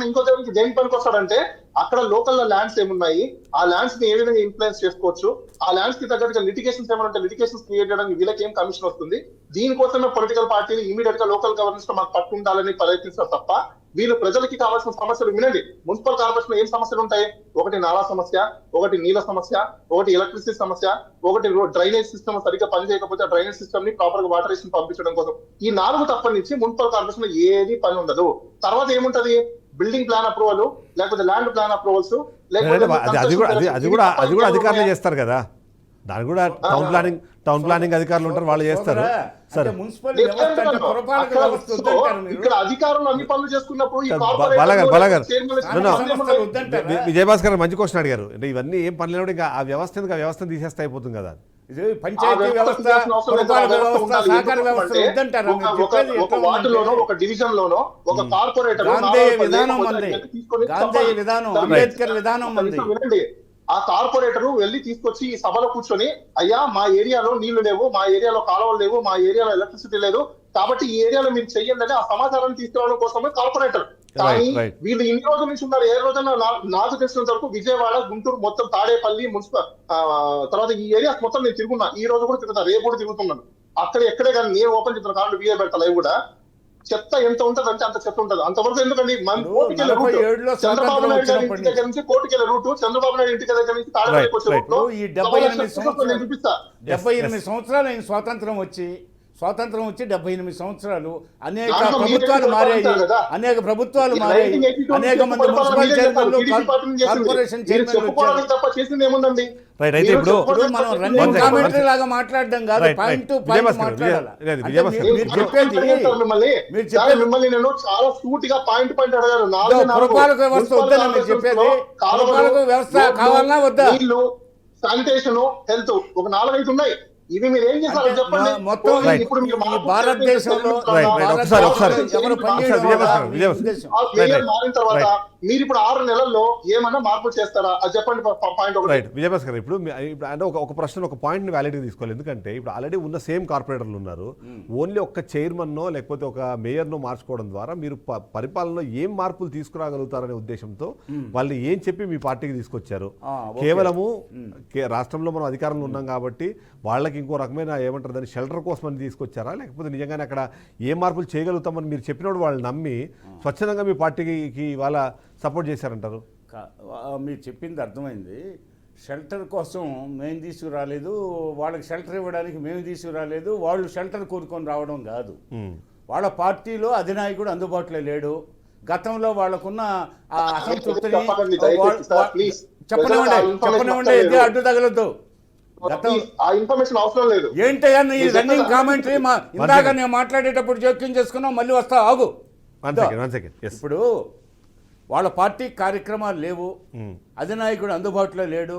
ఇంకో దేనికి పనికి వస్తాడంటే, అక్కడ లోకల్ ల్యాండ్స్ ఏమున్నాయి, ఆ ల్యాండ్స్ ని ఏ విధంగా ఇన్ఫ్లుయెన్స్ చేసుకోవచ్చు, ఆ ల్యాండ్స్ కి తగ్గట్టుగా లిటిగేషన్స్ ఏమైనా ఉంటే లిటిగేషన్స్ క్రియేట్ చేయడానికి వీళ్ళకి ఏం కమిషన్ వస్తుంది, దీనికోసమే పొలిటికల్ పార్టీలు ఇమీడియట్ గా లోకల్ గవర్నెన్స్ లో మాకు పట్టు ఉండాలని ప్రయత్నిస్తారు తప్ప వీళ్ళు ప్రజలకి కావాల్సిన సమస్యలు వినండి. మున్సిపల్ కార్పొరేషన్ ఏం సమస్యలు ఉంటాయి? ఒకటి నాలా సమస్య, ఒకటి నీళ్ళ సమస్య, ఒకటి ఎలక్ట్రిసిటీ సమస్య, ఒకటి డ్రైనేజ్ సిస్టమ్ సరిగ్గా పనిచేయకపోతే ఆ డ్రైనేజ్ సిస్టమ్ ని ప్రాపర్ గా వాటర్ వేసి పంపించడం కోసం. ఈ 4 తప్పటి నుంచి మున్సిపల్ కార్పొరేషన్ ఏది పని ఉండదు. తర్వాత ఏముంటది? బిల్డింగ్ ప్లాన్ అప్రూవల్, లేకపోతే ల్యాండ్ ప్లాన్ అప్రూవల్స్, అది కూడా అధికారులు చేస్తారు కదా. దాని కూడా టౌన్ ప్లానింగ్ అధికారులు ఉంటారు, వాళ్ళు చేస్తారు. సరే, ఇక్కడ అధికారులు అన్ని పనులు చేసుకున్నప్పుడు విజయభాస్కర్ గారు మంచి క్వశ్చన్ అడిగారు. అంటే ఇవన్నీ ఏం పనులు లేవు, ఇంకా ఆ వ్యవస్థను తీసేస్తే అయిపోతుంది కదా. పంచాయతీ వ్యవస్థ, ఒక వార్డులోనో ఒక డివిజన్ లోనో ఒక కార్పొరేటర్ విధానం ఉంది, గాంధీ విధానం, అంబేద్కర్ విధానం ఉంది. వినండి, ఆ కార్పొరేటర్ వెళ్ళి తీసుకొచ్చి ఈ సభలో కూర్చొని, అయ్యా మా ఏరియాలో నీళ్లు లేవు, మా ఏరియాలో కాలువలు లేవు, మా ఏరియాలో ఎలక్ట్రిసిటీ లేదు, కాబట్టి ఈ ఏరియాలో మీరు చెయ్యండి అని ఆ సమాచారాన్ని తీసుకురావడం కోసమే కార్పొరేటర్. కానీ వీళ్ళు ఇన్ని రోజుల నుంచి ఉన్నారు. ఏ రోజైనా నాకు తెలిసినంత వరకు విజయవాడ, గుంటూరు, మొత్తం తాడేపల్లి, మున్సిపల్ తర్వాత ఈ ఏరియాస్ మొత్తం నేను తిరుగున్నా. ఈ రోజు కూడా తిరుగుతాను, రేపు కూడా తిరుగుతున్నాను. అక్కడ ఎక్కడే కానీ నేను ఓపెన్ చేస్తున్న కారణం వీడియో పెడతా లైవ్ కూడా. చెత్త ఎంత ఉంటది అంటే అంత చెత్త ఉంటది. అంతవరకు ఎందుకండి? చంద్రబాబు నాయుడు గారి ఇంటి దగ్గర నుంచి కోటికెళ్ళ రూటు, చంద్రబాబు నాయుడు ఇంటి దగ్గర నుంచి తాడేపల్లికి వచ్చే రూట్. ఈ 78 సంవత్సరాలు ఆయన స్వాతంత్రం వచ్చి 78 సంవత్సరాలు అనేక ప్రభుత్వాలు మారాయి, అనేక అనేక మంది మున్సిపల్ చైర్మన్లు, కార్పొరేషన్ చైర్మన్లు తప్ప చేసింది ఏముందండి? అయితే ఇప్పుడు మనం రన్నింగ్ కామెంటరీ లాగా మాట్లాడడం కాదు, పాయింట్ టు పాయింట్ మాట్లాడాలి. మిమ్మల్ని నేను చాలా సూటిగా పాయింట్ అడగాను. పురపాలక వ్యవస్థ వద్దని మీరు చెప్పేది, పురపాలక వ్యవస్థ కావాలన్నా వద్దా? నీళ్లు, శానిటేషన్, హెల్త్, ఒక 4-5 ఉన్నాయి. ఇవి మీరు ఏం చేశారు చెప్పండి. మొత్తం ఇప్పుడు భారతదేశంలో మారిన తర్వాత మీరు ఇప్పుడు 6 నెలల్లో ఏమన్నా మార్పులు చేస్తారా? అది చెప్పండి. పాయింట్ ఒకటి. విజయభాస్కర్, ఇప్పుడు అంటే ఒక ప్రశ్న, ఒక పాయింట్ ని వ్యాలిడ్ తీసుకోవాలి. ఎందుకంటే ఇప్పుడు ఆల్రెడీ ఉన్న సేమ్ కార్పొరేటర్లు ఉన్నారు. ఓన్లీ ఒక చైర్మన్నో లేకపోతే ఒక మేయర్నో మార్చుకోవడం ద్వారా మీరు పరిపాలనలో ఏం మార్పులు తీసుకురాగలుగుతారనే ఉద్దేశంతో వాళ్ళు ఏం చెప్పి మీ పార్టీకి తీసుకొచ్చారు. కేవలము రాష్ట్రంలో మనం అధికారంలో ఉన్నాం కాబట్టి వాళ్ళకి ఇంకో రకమైన ఏమంటారు దాన్ని షెల్టర్ కోసం అని తీసుకొచ్చారా, లేకపోతే నిజంగానే అక్కడ ఏ మార్పులు చేయగలుగుతామని మీరు చెప్పినప్పుడు వాళ్ళు నమ్మి స్వచ్ఛందంగా మీ పార్టీకి వాళ్ళ సపోర్ట్ చేశారంటారు? మీరు చెప్పింది అర్థమైంది. షెల్టర్ కోసం మేము తీసుకురాలేదు, వాళ్ళకి షెల్టర్ ఇవ్వడానికి మేము తీసుకురాలేదు, వాళ్ళు షెల్టర్ కోరుకొని రావడం కాదు. వాళ్ళ పార్టీలో అధినాయకుడు అందుబాటులో లేడు. గతంలో వాళ్ళకున్న అసంతృప్తిని చెప్పనివ్వండి, ఇదే అడ్డు తగలదు. ఇన్ఫర్మేషన్ అవసరం లేదు. ఏంటయ్యా ఈ రన్నింగ్ కామెంటరీ? ఇందాక నేను మాట్లాడేటప్పుడు జోక్యం చేసుకున్నాం, మళ్ళీ వస్తా, ఆగు. ఇప్పుడు వాళ్ళ పార్టీ కార్యక్రమాలు లేవు, అధినాయకుడు అందుబాటులో లేడు.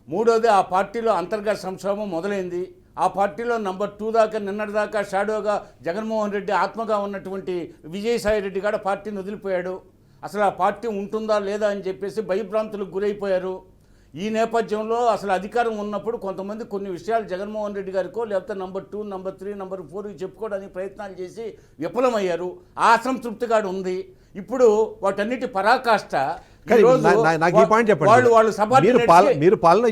మూడోది, ఆ పార్టీలో అంతర్గత సంక్షోభం మొదలైంది. ఆ పార్టీలో నంబర్ 2 దాకా నిన్నటిదాకా షాడోగా జగన్మోహన్ రెడ్డి ఆత్మగా ఉన్నటువంటి విజయసాయి రెడ్డి కూడా పార్టీని వదిలిపోయాడు. అసలు ఆ పార్టీ ఉంటుందా లేదా అని చెప్పేసి భయభ్రాంతులకు గురైపోయారు. ఈ నేపథ్యంలో అసలు అధికారం ఉన్నప్పుడు కొంతమంది కొన్ని విషయాలు జగన్మోహన్ రెడ్డి గారికో లేకపోతే నంబర్ 2, నంబర్ 3, నంబర్ 4 చెప్పుకోవడానికి ప్రయత్నాలు చేసి విఫలమయ్యారు. ఆ అసంతృప్తిగా ఉంది. ఇప్పుడు వాటన్నిటి పరాకాష్ట. నాకు ఈ పాయింట్ చెప్పండి, మీరు పాలన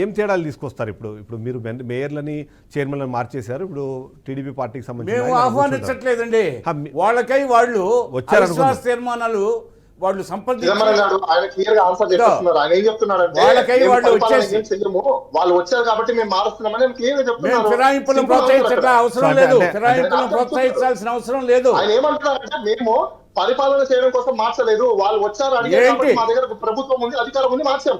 ఏం తేడాలు తీసుకొస్తారు? ఇప్పుడు మీరు మేయర్లని, చైర్మన్లను మార్చేశారు. ఇప్పుడు టీడీపీ పార్టీకి సంబంధించి మేము ఆహ్వానించట్లేదండి. వాళ్ళకై వాళ్ళు అవిశ్వాస తీర్మానాలు వాళ్ళు వాళ్ళు వచ్చారు కాబట్టి మేము మారుస్తున్నామని ఫిరాయింపులను ప్రోత్సహించట్ల అవసరం లేదు, ఫిరాయింపులను ప్రోత్సహించాల్సిన అవసరం లేదు. ఆయన ఏమంటున్నారంటే మేము పరిపాలన చేయడం కోసం మార్చలేదు, వాళ్ళు వచ్చారు అడిగారు, మా దగ్గర ప్రభుత్వం ఉంది, అధికారం ఉంది, మార్చాం.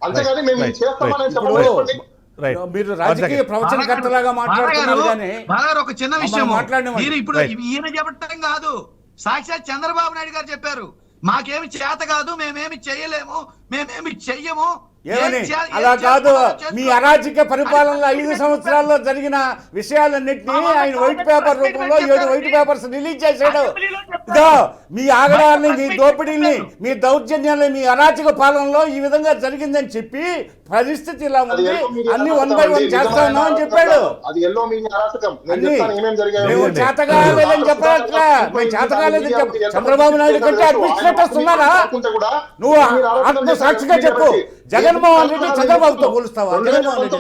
అంతేగాని మేము చేస్తామని చెప్పండి. మీరు రాజకీయ ప్రవచనకర్తలాగా మాట్లాడుతున్నారు కానీ ఒక చిన్న విషయం మాట్లాడిన ఇప్పుడు ఈయన చెప్పటం కాదు, సాక్షాత్ చంద్రబాబు నాయుడు గారు చెప్పారు, మాకేమి చేత కాదు, మేమేమి చెయ్యలేము, మేమేమి చెయ్యము, ఏమని ఏం చేయాలి? అలా ఏం కాదు చేసుకోవాలో మీ చేసుకో. అరాచక పరిపాలనలో 5 సంవత్సరాల్లో జరిగిన విషయాలన్నింటినీ ఆయన వైట్ పేపర్ రూపంలో 7 వైట్ పేపర్స్ రిలీజ్ చేశాడు. ఇదో మీ ఆగడాన్ని, మీ దోపిడీల్ని, మీ దౌర్జన్యాన్ని, మీ అరాచక పాలనలో ఈ విధంగా జరిగిందని చెప్పి పరిస్థితి ఇలా అది ఉంది, ఎల్లో మీడియా అన్ని అరాచకం 1 by 1 అండి. చేస్తా నిజమైన ఉన్నామని అరాచకం చెప్పాడు. కాదు. అది ఎల్లో మీడియా అరాచకం. నేను అన్ని చెప్తాను ఏమేం జరిగాయో. మేము చేతగాలేదని చెప్పట్లా, మేము చేతగాలేదని చెప్ప చంద్రబాబు నాయుడు కంటే అడ్మినిస్ట్రేటర్స్ ఉన్నారా? నువ్వు ఆత్మ సాక్షిగా చెప్పు. జగన్మోహన్ రెడ్డి చంద్రబాబుతో పోలుస్తావా? జగన్మోహన్ రెడ్డి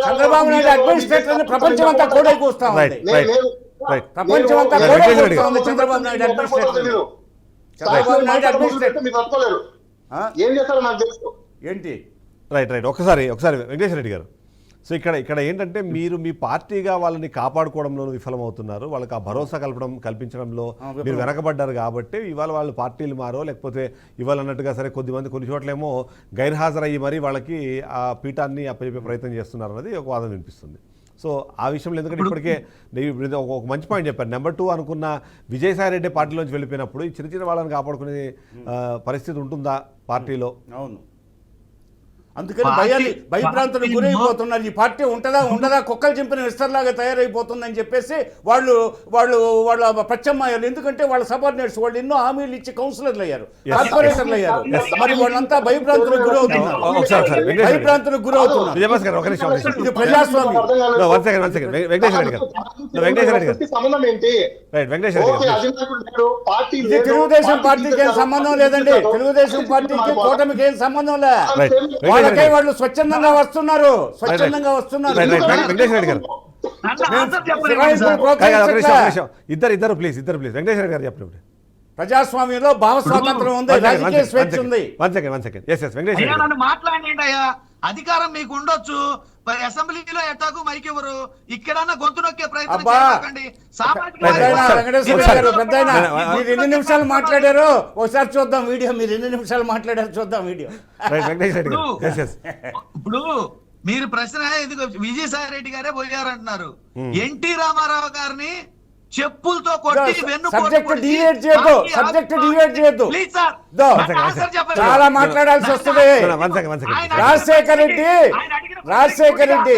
చంద్రబాబు నాయుడు అడ్మినిస్ట్రేటర్ ప్రపంచం అంతా కూడా కూస్తావా? రైట్ రైట్ ప్రపంచం అంతా నేను- కూడా నేను- కూస్తా ఉంది చంద్రబాబు నాయుడు అడ్మినిస్ట్రేటర్. చంద్రబాబు నాయుడు అడ్మినిస్ట్రేటర్ మీరు తట్టుకోలేరు. ఏం చేస్తారో నాకు తెలుసు. ఏంటి? రైట్ ఒకసారి వెంకటేశ్వర రెడ్డి గారు, సో ఇక్కడ ఏంటంటే మీరు మీ పార్టీగా వాళ్ళని కాపాడుకోవడంలో విఫలమవుతున్నారు, వాళ్ళకి ఆ భరోసా కల్పించడంలో మీరు వెనకబడ్డారు కాబట్టి ఇవాళ వాళ్ళు పార్టీలు మారో లేకపోతే ఇవాళ అన్నట్టుగా సరే కొన్ని చోట్లేమో గైర్హాజరయ్యి మరి వాళ్ళకి ఆ పీఠాన్ని అప్పచెప్పే ప్రయత్నం చేస్తున్నారు అన్నది ఒక వాదన వినిపిస్తుంది. సో ఆ విషయంలో ఎందుకంటే ఇప్పటికే ఒక మంచి పాయింట్ చెప్పారు. నెంబర్ 2 అనుకున్న విజయసాయి రెడ్డి పార్టీలోంచి వెళ్ళిపోయినప్పుడు ఈ చిన్న వాళ్ళని కాపాడుకునే పరిస్థితి ఉంటుందా పార్టీలో? అవును, అందుకని భయభ్రాంతులకు గురైపోతున్నారు. ఈ పార్టీ ఉండదా కుక్కలు చింపిన విస్తరలాగా తయారైపోతుందని చెప్పేసి వాళ్ళ ప్రత్యామ్నాయాలు. ఎందుకంటే వాళ్ళ సబార్డినేట్స్ వాళ్ళు ఎన్నో హామీలు ఇచ్చి కౌన్సిలర్లు అయ్యారు, కార్పొరేటర్లు అయ్యారు. మరి వాళ్ళంతా భయభ్రాంతులకు గురవుతున్నారు. భయభ్రాంతులకు గురవుతున్నారు. ఇది ప్రజాస్వామ్యం. ఇది తెలుగుదేశం పార్టీకి ఏం సంబంధం లేదండి. తెలుగుదేశం పార్టీకి కూటమికి ఏం సంబంధం లే. వాళ్ళకే వాళ్ళు స్వచ్ఛందంగా వస్తున్నారు. వెంకటేశ్వర రెడ్డి గారు ఇద్దరు ప్లీజ్ వెంకటేశ్వర గారు చెప్పండి. ప్రజాస్వామ్యంలో భావ స్వాతంత్రం ఉంది, రాజకీయ స్వేచ్ఛ ఉంది. నన్ను మాట్లాడండి అయ్యా. అధికారం మీకు ఉండొచ్చు, అసెంబ్లీలో ఎట్టాకు మైక్ ఎవరు, ఇక్కడన్నా గొంతు నొక్కే ప్రయత్నం చేయకండి. వెంకటేశ్వర గారు పెద్దయినా మీరు ఎన్ని నిమిషాలు మాట్లాడారో ఒకసారి చూద్దాం వీడియో. మీరు ఎన్ని నిమిషాలు మాట్లాడారో చూద్దాం వీడియో. ఇప్పుడు మీరు ప్రశ్న ఎందుకు విజయసాయి రెడ్డి గారే పోయారంటున్నారు. ఎన్టీ రామారావు గారిని చెప్పులతో కొట్టి సబ్జెక్ట్ డివేట్ చేయొద్దు. చాలా మాట్లాడాల్సి వస్తుంది. రాజశేఖర్ రెడ్డి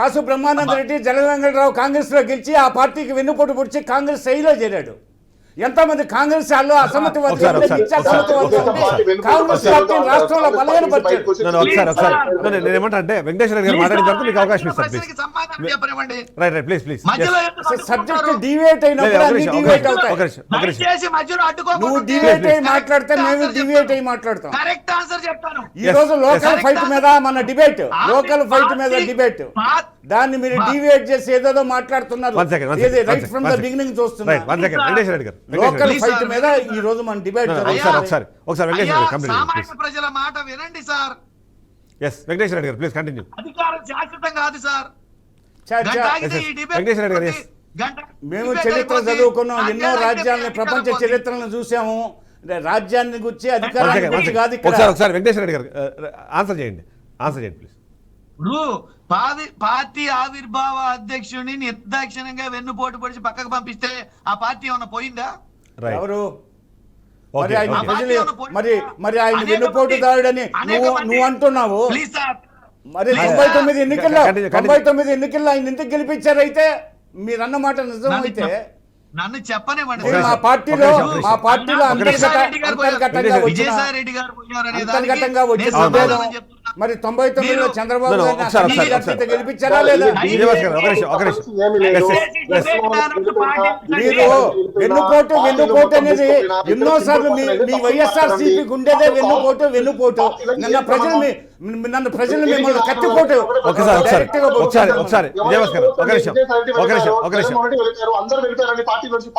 కాసు బ్రహ్మానంద రెడ్డి జలవెంకటరావు కాంగ్రెస్ లో గెలిచి ఆ పార్టీకి వెన్నుపోటు పొడిచి కాంగ్రెస్ సైలో చేరాడు. ఎంతమంది కాంగ్రెస్ వాళ్ళు అసమ్మతి కాంగ్రెస్ పార్టీ రాష్ట్రంలో బలహీనపరిచాడు. నేనేమంటే వెంకటేశ్వర గారు మాట్లాడిన తర్వాత మీకు అవకాశం ఇస్తాను. సబ్జెక్ట్ డివేట్ అయినప్పుడు అన్ని డివేట్ అవుతాయి. నువ్వు డివేట్ అయి మాట్లాడితే మేము డివేట్ అయి మాట్లాడతాం. కరెక్ట్ ఆన్సర్ చెప్తాను. ఈ రోజు లోకల్ ఫైట్ మీద మన డిబేట్, లోకల్ ఫైట్ మీద డిబేట్, దాన్ని మీరు డివేట్ చేసి ఏదేదో మాట్లాడుతున్నారు. రైట్ ఫ్రమ్ ద బిగినింగ్ చూస్తున్నారు. లోకల్ ఫైట్ మీద ఈ రోజు మన డిబేట్. సామాన్య ప్రజల మాట వినండి సార్. వెంకటేశ్వర రెడ్డి గారు ప్లీజ్ కంటిన్యూ. అధికారం శాశ్వతం కాదు సార్. మేము చరిత్ర చదువుకున్నాం, ఎన్నో రాజ్యాలని, ప్రపంచ చరిత్రలను చూసాము. రాజ్యాన్ని గురించి అధికారాన్ని కాదు. ఒకసారి వెంకటేశ్వర రెడ్డి గారు ఆన్సర్ చేయండి ప్లీజ్. ఇప్పుడు పార్టీ ఆవిర్భావ అధ్యక్షుడిని నిర్దాక్షిణ్యంగా వెన్నుపోటు పొడిచి పక్కకు పంపిస్తే ఆ పార్టీ ఏమన్నా పోయిందా? ఎవరు మరి ఆయన వెన్నుపోటుదారుడని నువ్వు అంటున్నావు. మరి 99 ఎన్నికల్లో ఆయన ఎందుకు గెలిపించారు? అయితే మీరన్న మాట నిజం అయితే నన్ను చెప్పనివ్వండి. మా పార్టీలో అంతర్గతంగా వచ్చిన మరి 99లో చంద్రబాబు గారిని గెలిపించారా లేదా? మీరు వెన్నుపోటు అనేది ఎన్నోసార్లు మీ వైఎస్ఆర్సీపీ గుండెదే వెన్నుపోటు. నన్ను ప్రజలు మిమ్మల్ని కత్తిపోటు.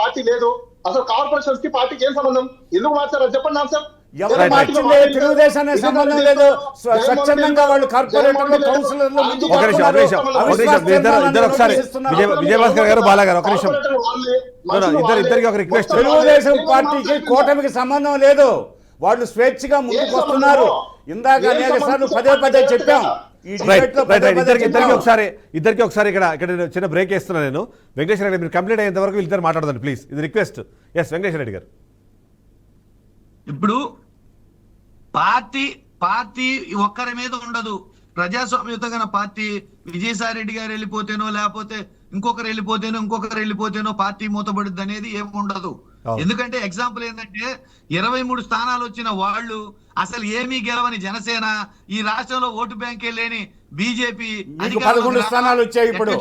పార్టీ లేదు అసలు. కార్పొరేషన్స్ కి పార్టీకి ఏం సంబంధం? ఎందుకు మార్చారో చెప్పండి ఆన్సర్. ఎవరు మార్చింది? తెలుగుదేశానికి సంబంధం లేదు. స్వచ్ఛందంగా వాళ్ళు కార్పొరేటర్లు, కౌన్సిలర్లు విజయభాస్కర్ గారు, బాలా గారు ఒక నిమిషం. ఇద్దరికి ఒక రిక్వెస్ట్. తెలుగుదేశం పార్టీకి కూటమికి సంబంధం లేదు. వాళ్ళు స్వేచ్ఛగా ముందుకు వస్తున్నారు. ఇందాక అనేక సార్లు పదే చెప్పాం. ఇద్దరికి ఒకసారి ఇక్కడ చిన్న బ్రేక్ వేస్తున్నాను నేను. వెంకటేశ్వర రెడ్డి మీరు కంప్లీట్ అయ్యేంత వరకు ఇద్దరు మాట్లాడదండి ప్లీజ్, ఇది రిక్వెస్ట్. వెంకటేశ్వర రెడ్డి గారు ఇప్పుడు పార్టీ ఒక్కరి మీద ఉండదు. ప్రజాస్వామ్యయుతంగా పార్టీ విజయసాయి రెడ్డి గారు వెళ్ళిపోతేనో లేకపోతే ఇంకొకరు వెళ్ళిపోతేనో పార్టీ మూతపడుద్ది అనేది ఏమి ఉండదు. ఎందుకంటే ఎగ్జాంపుల్ ఏంటంటే 23 స్థానాలు వచ్చిన వాళ్ళు అసలు ఏమీ గెలవని జనసేన, ఈ రాష్ట్రంలో ఓటు బ్యాంకే లేని బీజేపీ 11 స్థానాలు వచ్చాయి. ఇప్పుడు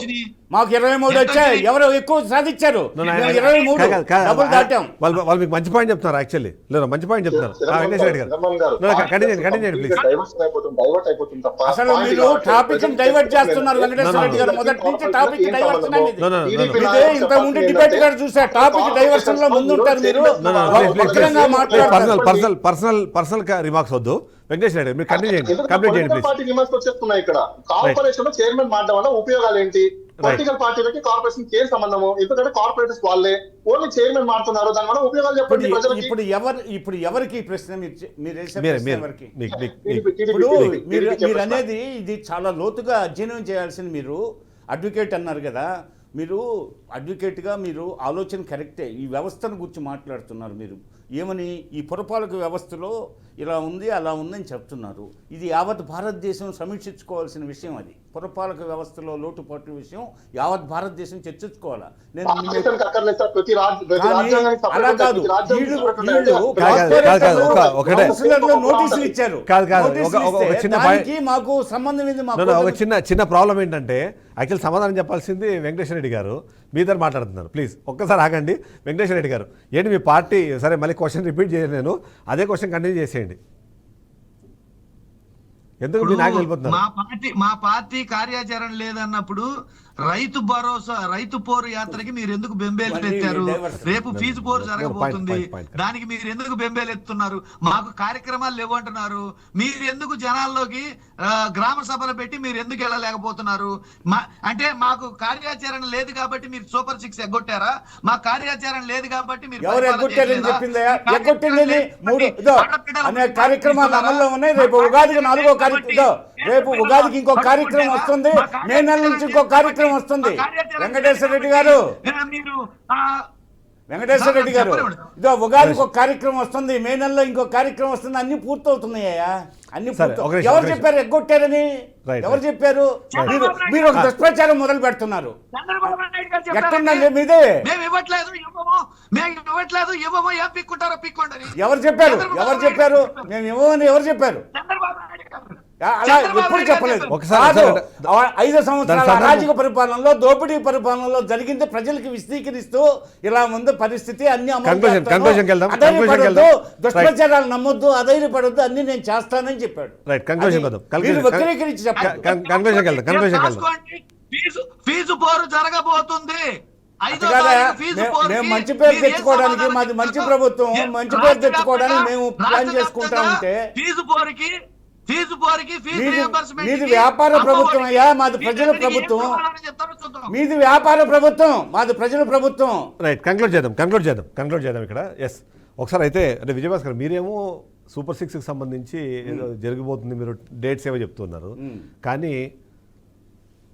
మాకు 23 వచ్చాయి. ఎవరు ఎక్కువ సాధించారు? 23 డబుల్ దాటాం. వాళ్ళు మీకు మంచి పాయింట్ చెప్తున్నారు. యాక్చువల్లీ లేదు, మంచి పాయింట్ చెప్తున్నారు. వెంకటేశ్వర రెడ్డి గారు కంటిన్యూ ప్లీజ్. అసలు మీరు టాపిక్ డైవర్ట్ చేస్తున్నారు వెంకటేశ్వర రెడ్డి గారు. మొదటి నుంచి టాపిక్ డైవర్షన్ ఇదే. ఇంత ముందు డిబేట్ గారు చూసా టాపిక్ డైవర్షన్ లో ముందుంటారు మీరు. పర్సనల్ రిమార్క్స్ వద్దు వెంకటేశ్వర రెడ్డి, మీరు కంటిన్యూ చేయండి, కంప్లీట్ చేయండి ప్లీజ్. రిమార్క్స్ వచ్చేస్తున్నాయి ఇక్కడ. కార్పొరేషన్ లో చైర్మన్ మారడం వల్ల ఉపయోగాలు ఏంటి? పొలిటికల్ పార్టీలకి కార్పొరేషన్ కి ఏం సంబంధము? ఎందుకంటే కార్పొరేటర్స్ వాళ్ళే ఓన్లీ చైర్మన్ మారుతున్నారు, దాని వల్ల ఉపయోగాలు చెప్పండి ప్రజలకి. ఇప్పుడు ఎవరికి ఈ ప్రశ్న మీరు అనేది ఇది చాలా లోతుగా అధ్యయనం చేయాల్సింది. మీరు అడ్వకేట్ అన్నారు కదా, మీరు అడ్వకేట్గా మీరు ఆలోచన కరెక్టే. ఈ వ్యవస్థను గురించి మాట్లాడుతున్నారు మీరు. ఏమని ఈ పురపాలక వ్యవస్థలో ఇలా ఉంది అలా ఉందని చెప్తున్నారు. ఇది యావత్ భారతదేశం సమీక్షించుకోవాల్సిన విషయం. అది పురపాలక వ్యవస్థలో లోటుపాట్ల విషయం యావత్ భారతదేశం చర్చించుకోవాలా. నోటీసులు ఇచ్చారు. మాకు సంబంధం ఏంది? ఒక చిన్న ప్రాబ్లం ఏంటంటే యాక్చువల్ సమాధానం చెప్పాల్సింది వెంకటేశ్వర రెడ్డి గారు, మీ ఇద్దరు మాట్లాడుతున్నారు. ప్లీజ్ ఒక్కసారి ఆగండి. వెంకటేశ్వర రెడ్డి గారు ఏంటి మీ పార్టీ? సరే మళ్ళీ క్వశ్చన్ రిపీట్ చేయను, నేను అదే క్వశ్చన్ కంటిన్యూ చేసేయండి. ఎందుకు మీ నాకు వెళ్ళిపోతున్నారు? మా పార్టీ కార్యాచరణ లేదన్నప్పుడు రైతు భరోసా, రైతు పోరు యాత్రకి మీరు ఎందుకు బెంబేలు ఎత్తారు? రేపు ఫీజు పోరు జరగబోతుంది, దానికి మీరు ఎందుకు బెంబేలు ఎత్తున్నారు? మాకు కార్యక్రమాలు లేవంటున్నారు. మీరు ఎందుకు జనాల్లోకి గ్రామ సభలు పెట్టి మీరు ఎందుకు వెళ్ళలేకపోతున్నారు? అంటే మాకు కార్యాచరణ లేదు కాబట్టి మీరు సూపర్ 6 ఎగ్గొట్టారా? మా కార్యాచరణ లేదు కాబట్టి మీరు కార్యక్రమాలు అమల్లో ఉన్నాయి. రేపు ఉగాదికి 4వ కార్యక్రమం, రేపు ఉగాదికి ఇంకో కార్యక్రమం వస్తుంది, మే నెల నుంచి ఇంకో కార్యక్రమం వస్తుంది. వెంకటేశ్వర రెడ్డి గారు ఇదో ఉగాదికి ఒక కార్యక్రమం వస్తుంది, మే నెలలో ఇంకో కార్యక్రమం వస్తుంది. అన్ని పూర్తవుతున్నాయా? అన్ని ఎవరు చెప్పారు ఎగ్గొట్టారని? ఎవరు చెప్పారు? మీరు ఒక దుష్ప్రచారం మొదలు పెడుతున్నారు. ఎట్టుందండి మీదే? ఎవరు చెప్పారు? మేము ఇవ్వమని ఎవరు చెప్పారు? అలా ఎప్పుడు చెప్పలేదు. 5 సంవత్సరాల అరాజక పరిపాలనలో, దోపిడీ పరిపాలనలో జరిగింది ప్రజలకు విశదీకరిస్తూ ఇలా ఉంది పరిస్థితి. అన్ని అధైర్యపడద్దు, దుష్ప్రచారాలు నమ్మొద్దు, అధైర్యపడద్దు, అన్ని నేను చేస్తానని చెప్పాడు. వక్రీకరించి ఫీజు పోరు జరగబోతుంది. మేము మంచి పేరు తెచ్చుకోవడానికి, మాది మంచి ప్రభుత్వం, మంచి పేరు తెచ్చుకోవడానికి మేము ప్లాన్ చేసుకుంటా ఉంటే మీది వ్యాపార ప్రభుత్వం అయ్యా, మాది ప్రజల ప్రభుత్వం. మీది వ్యాపార ప్రభుత్వం, మాది ప్రజల ప్రభుత్వం. రైట్, కంక్లూడ్ చేద్దాం ఇక్కడ. ఎస్, ఒకసారి అయితే అంటే విజయభాస్కర్ మీరేమో సూపర్ 6కి సంబంధించి ఏదో జరిగిపోతుంది, మీరు డేట్స్ ఏవో చెప్తున్నారు. కానీ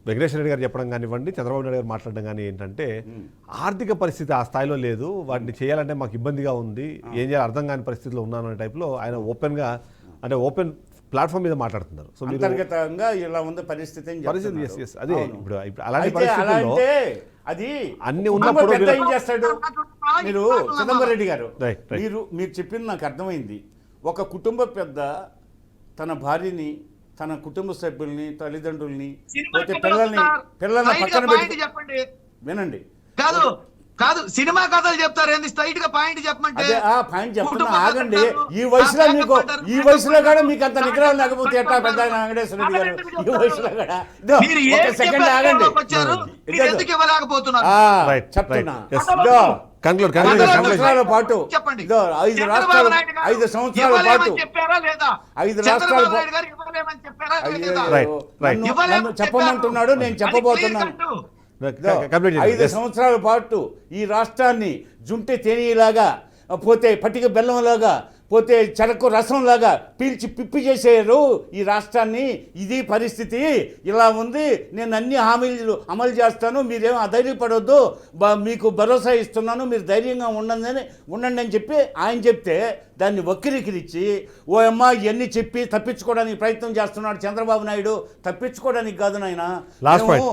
వెంకటేశ్వర రెడ్డి గారు చెప్పడం కానివ్వండి, చంద్రబాబు నాయుడు గారు మాట్లాడడం కానీ ఏంటంటే ఆర్థిక పరిస్థితి ఆ స్థాయిలో లేదు, వాటిని చేయాలంటే మాకు ఇబ్బందిగా ఉంది, ఏం చేయాలి అర్థం కాని పరిస్థితిలో ఉన్నాను అనే టైప్లో ఆయన ఓపెన్ ప్లాట్ఫామ్ మీద మాట్లాడుతున్నారు. సో అంతర్గతంగా ఇలా ఉంది పరిస్థితి. అదే ఇప్పుడు అలాంటి పరిస్థితుల్లో అది అన్ని ఉన్నప్పుడు ఏం చేస్తాడు? మీరు చిదంబరం రెడ్డి గారు, మీరు చెప్పింది నాకు అర్థమైంది. ఒక కుటుంబ పెద్ద తన భార్యని, తన కుటుంబ సభ్యుల్ని, తల్లిదండ్రుల్ని, పిల్లల్ని పక్కన పెట్టి వినండి. కాదు సినిమా కథలు చెప్తారు ఏంది? స్ట్రైట్ గా పాయింట్ చెప్పమంటే పాయింట్ చెప్తున్నా ఆగండి. ఈ వయసులో కూడా మీకు అంత నిగ్రహం లేకపోతే ఎట్లా? పెద్ద వెంకటేశ్వర రెడ్డి గారు ఈ వయసులో కూడా సెకండ్ ఆగండి. చెప్తున్నా 5 సంవత్సరాల పాటు 5 సంవత్సరాల పాటు 5 రాష్ట్రాల నన్ను చెప్పమంటున్నాడు, నేను చెప్పబోతున్నాను. 5 సంవత్సరాల పాటు ఈ రాష్ట్రాన్ని జుంటె తేనీలాగా, పోతే పట్టిక బెల్లంలాగా, పోతే చెరకు రసంలాగా పీల్చి పిప్పి చేసేయరు ఈ రాష్ట్రాన్ని. ఇది పరిస్థితి, ఇలా ఉంది, నేను అన్ని హామీలు అమలు చేస్తాను, మీరేం అధైర్యపడొద్దు, మీకు భరోసా ఇస్తున్నాను, మీరు ధైర్యంగా ఉండండి అని చెప్పి ఆయన చెప్తే దాన్ని వక్రీకరించి ఓ అమ్మ ఇవన్నీ చెప్పి తప్పించుకోవడానికి ప్రయత్నం చేస్తున్నాడు చంద్రబాబు నాయుడు. తప్పించుకోవడానికి కాదు నాయన, మేము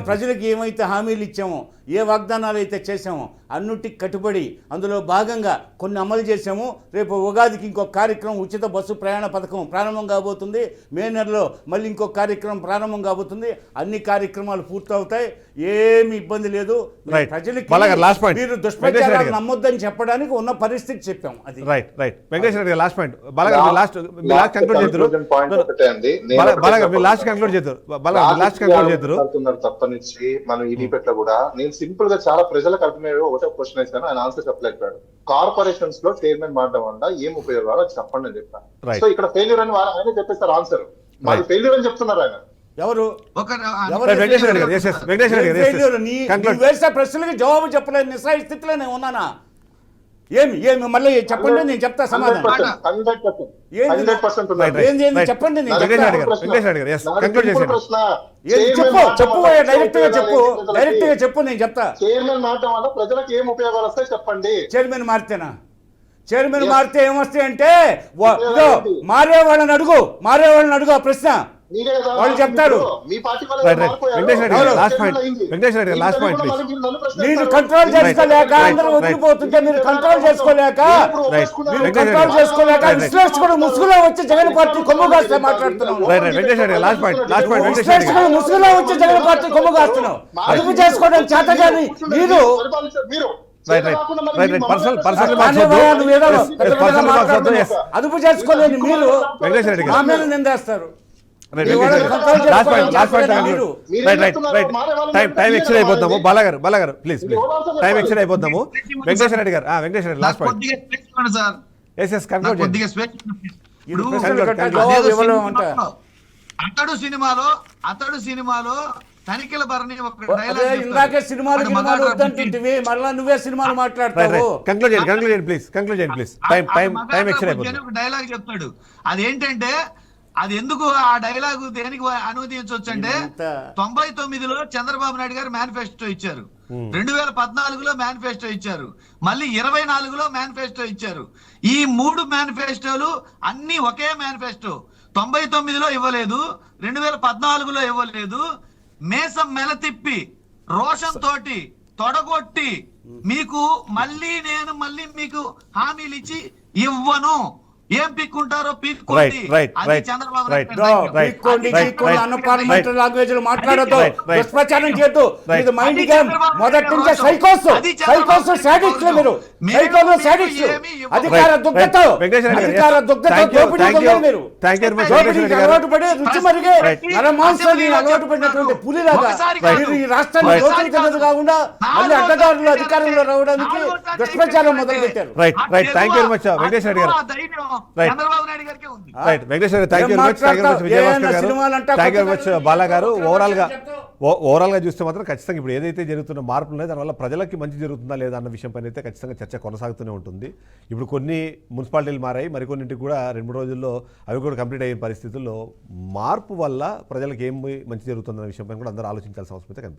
ప్రజలకు ఏమైతే హామీలు ఇచ్చామో, ఏ వాగ్దానాలు అయితే చేశామో అన్నిటికి కట్టుబడి అందులో భాగంగా కొన్ని అమలు చేశాము. రేపు ఉగాదికి ఇంకొక కార్యక్రమం, ఉచిత బస్సు ప్రయాణ పథకం ప్రారంభం కాబోతుంది. మే నెలలో మళ్ళీ ఇంకొక కార్యక్రమం ప్రారంభం కాబోతుంది. అన్ని కార్యక్రమాలు పూర్తవుతాయి, ఏమి ఇబ్బంది లేదు. ప్రజలకి మీరు దుష్ప్రచారాలు నమ్మొద్దని చెప్పడానికి ఉన్న పరిస్థితి చెప్పాం. అది right right Venkateswara Reddy last point last conclude చేద్దరు లాస్ట్ కంక్లూడ్ చేద్దరు తప్పనిచ్చి మనం ఈడీపెట్లో కూడా నేను సింపుల్ గా చాలా ప్రజలకు అర్థమయ్యే ఒకటే క్వశ్చన్ వేసాను, ఆయన ఆన్సర్ చెప్పలేకపోయాడు. కార్పొరేషన్స్ లో చైర్మన్ మారడం వల్ల ఏం ఉపయోగాలు చెప్పండి అని చెప్పాను. సో ఇక్కడ ఫెయిల్యూర్ అని ఆయన చెప్పేస్తారు ఆన్సర్, మాది ఫెయిల్యూర్ అని చెప్తున్నారు ఆయన. ఎవరు వేసే ప్రశ్నలకి జవాబు చెప్పలేదు, నిస్సాయ స్థితిలో నేను ఉన్నానా? ఏమి మళ్ళీ చెప్పండి, నేను చెప్తా సమాధానం. చెప్పండి, చెప్పు డైరెక్ట్ గా చెప్పు, నేను చెప్తా. చైర్మన్ మారడం వల్ల ప్రజలకు ఏం ఉపయోగాలు వస్తాయి చెప్పండి. చైర్మన్ మారితేనా? చైర్మన్ మారితే ఏమొస్తాయి అంటే మారే వాళ్ళని అడుగు ఆ ప్రశ్న వాళ్ళు చెప్తారు. మీరు కంట్రోల్ చేసుకోలేక అందరూ వదిలిపోతుంటే, మీరు కంట్రోల్ చేసుకోలేక విశ్లేషకుడు ముసుగులో వచ్చి జగన్ పార్టీ కొమ్ము కాస్తే మాట్లాడుతున్నాం. విశ్లేషకుడు ముసుగులో వచ్చి జగన్ పార్టీ కొమ్ము కాస్తున్నాం. అదుపు చేసుకోవడం చేత కానీ మీరు అదుపు చేసుకోలేని మీరు మా మీద నిందేస్తారు. టైం ఎక్స్టెండ్ అయిపోతాము. బాలగారు ప్లీజ్ టైం ఎక్స్టెండ్ అయిపోతాము. వెంకటేశ్వర రెడ్డి గారు లాస్ట్ పాయింట్. అతడు సినిమాలో తనిఖీల భరణి ఇందాకే సినిమాలు వద్దంటుంటివి, మళ్ళా నువ్వే సినిమాలు మాట్లాడతావు. కంక్లూడ్ చేయండి ప్లీజ్. టైం ఎక్స్టెండ్ అయిపోతుంది. ఒక డైలాగ్ చెప్తాడు, అదేంటంటే అది ఎందుకు ఆ డైలాగ్ దేనికి అనువదించవచ్చు అంటే 99లో చంద్రబాబు నాయుడు గారు మేనిఫెస్టో ఇచ్చారు, 2014లో మేనిఫెస్టో ఇచ్చారు, మళ్ళీ 24లో మేనిఫెస్టో ఇచ్చారు. ఈ 3 మేనిఫెస్టోలు అన్ని ఒకే మేనిఫెస్టో. 99లో ఇవ్వలేదు, 2014లో ఇవ్వలేదు. మేసం మెలతిప్పి రోషం తోటి తొడగొట్టి మీకు మళ్ళీ మీకు హామీలు ఇచ్చి ఇవ్వను, ఏం పిక్కుంటారో పీక్కోండి. అది చంద్రబాబు మాట్లాడద్దు, దుష్ప్రచారం చేయొద్దు. ఇది మైండ్ గేమ్. మొదటి నుంచే సైకోస్ సాడిస్టులు మీరు. అధికార దుగ్ధతో అలవాటు పడి రుచి మరిగే నరమాంసాన్ని అలవాటు పడినటువంటి పులిలాగా మీరు ఈ రాష్ట్రాన్ని దోచుకున్నది కాకుండా మళ్ళీ అడ్డదారులు అధికారంలో రావడానికి దుష్ప్రచారం మొదలు పెట్టారు. బాలగారు ఓవరాల్ గా చూస్తే మాత్రం ఖచ్చితంగా ఇప్పుడు ఏదైతే జరుగుతున్న మార్పులు ఉన్నాయి దానివల్ల ప్రజలకి మంచి జరుగుతుందా లేదా అన్న విషయం పైన అయితే ఖచ్చితంగా చర్చ కొనసాగుతూనే ఉంటుంది. ఇప్పుడు కొన్ని మున్సిపాలిటీలు మారాయి, మరికొన్నింటికి కూడా 2-3 రోజుల్లో అవి కూడా కంప్లీట్ అయిన పరిస్థితుల్లో మార్పు వల్ల ప్రజలకు ఏం మంచి జరుగుతుందన్న విషయం పైన కూడా అందరూ ఆలోచించాల్సిన అవసరం అయితే కనిపిస్తుంది.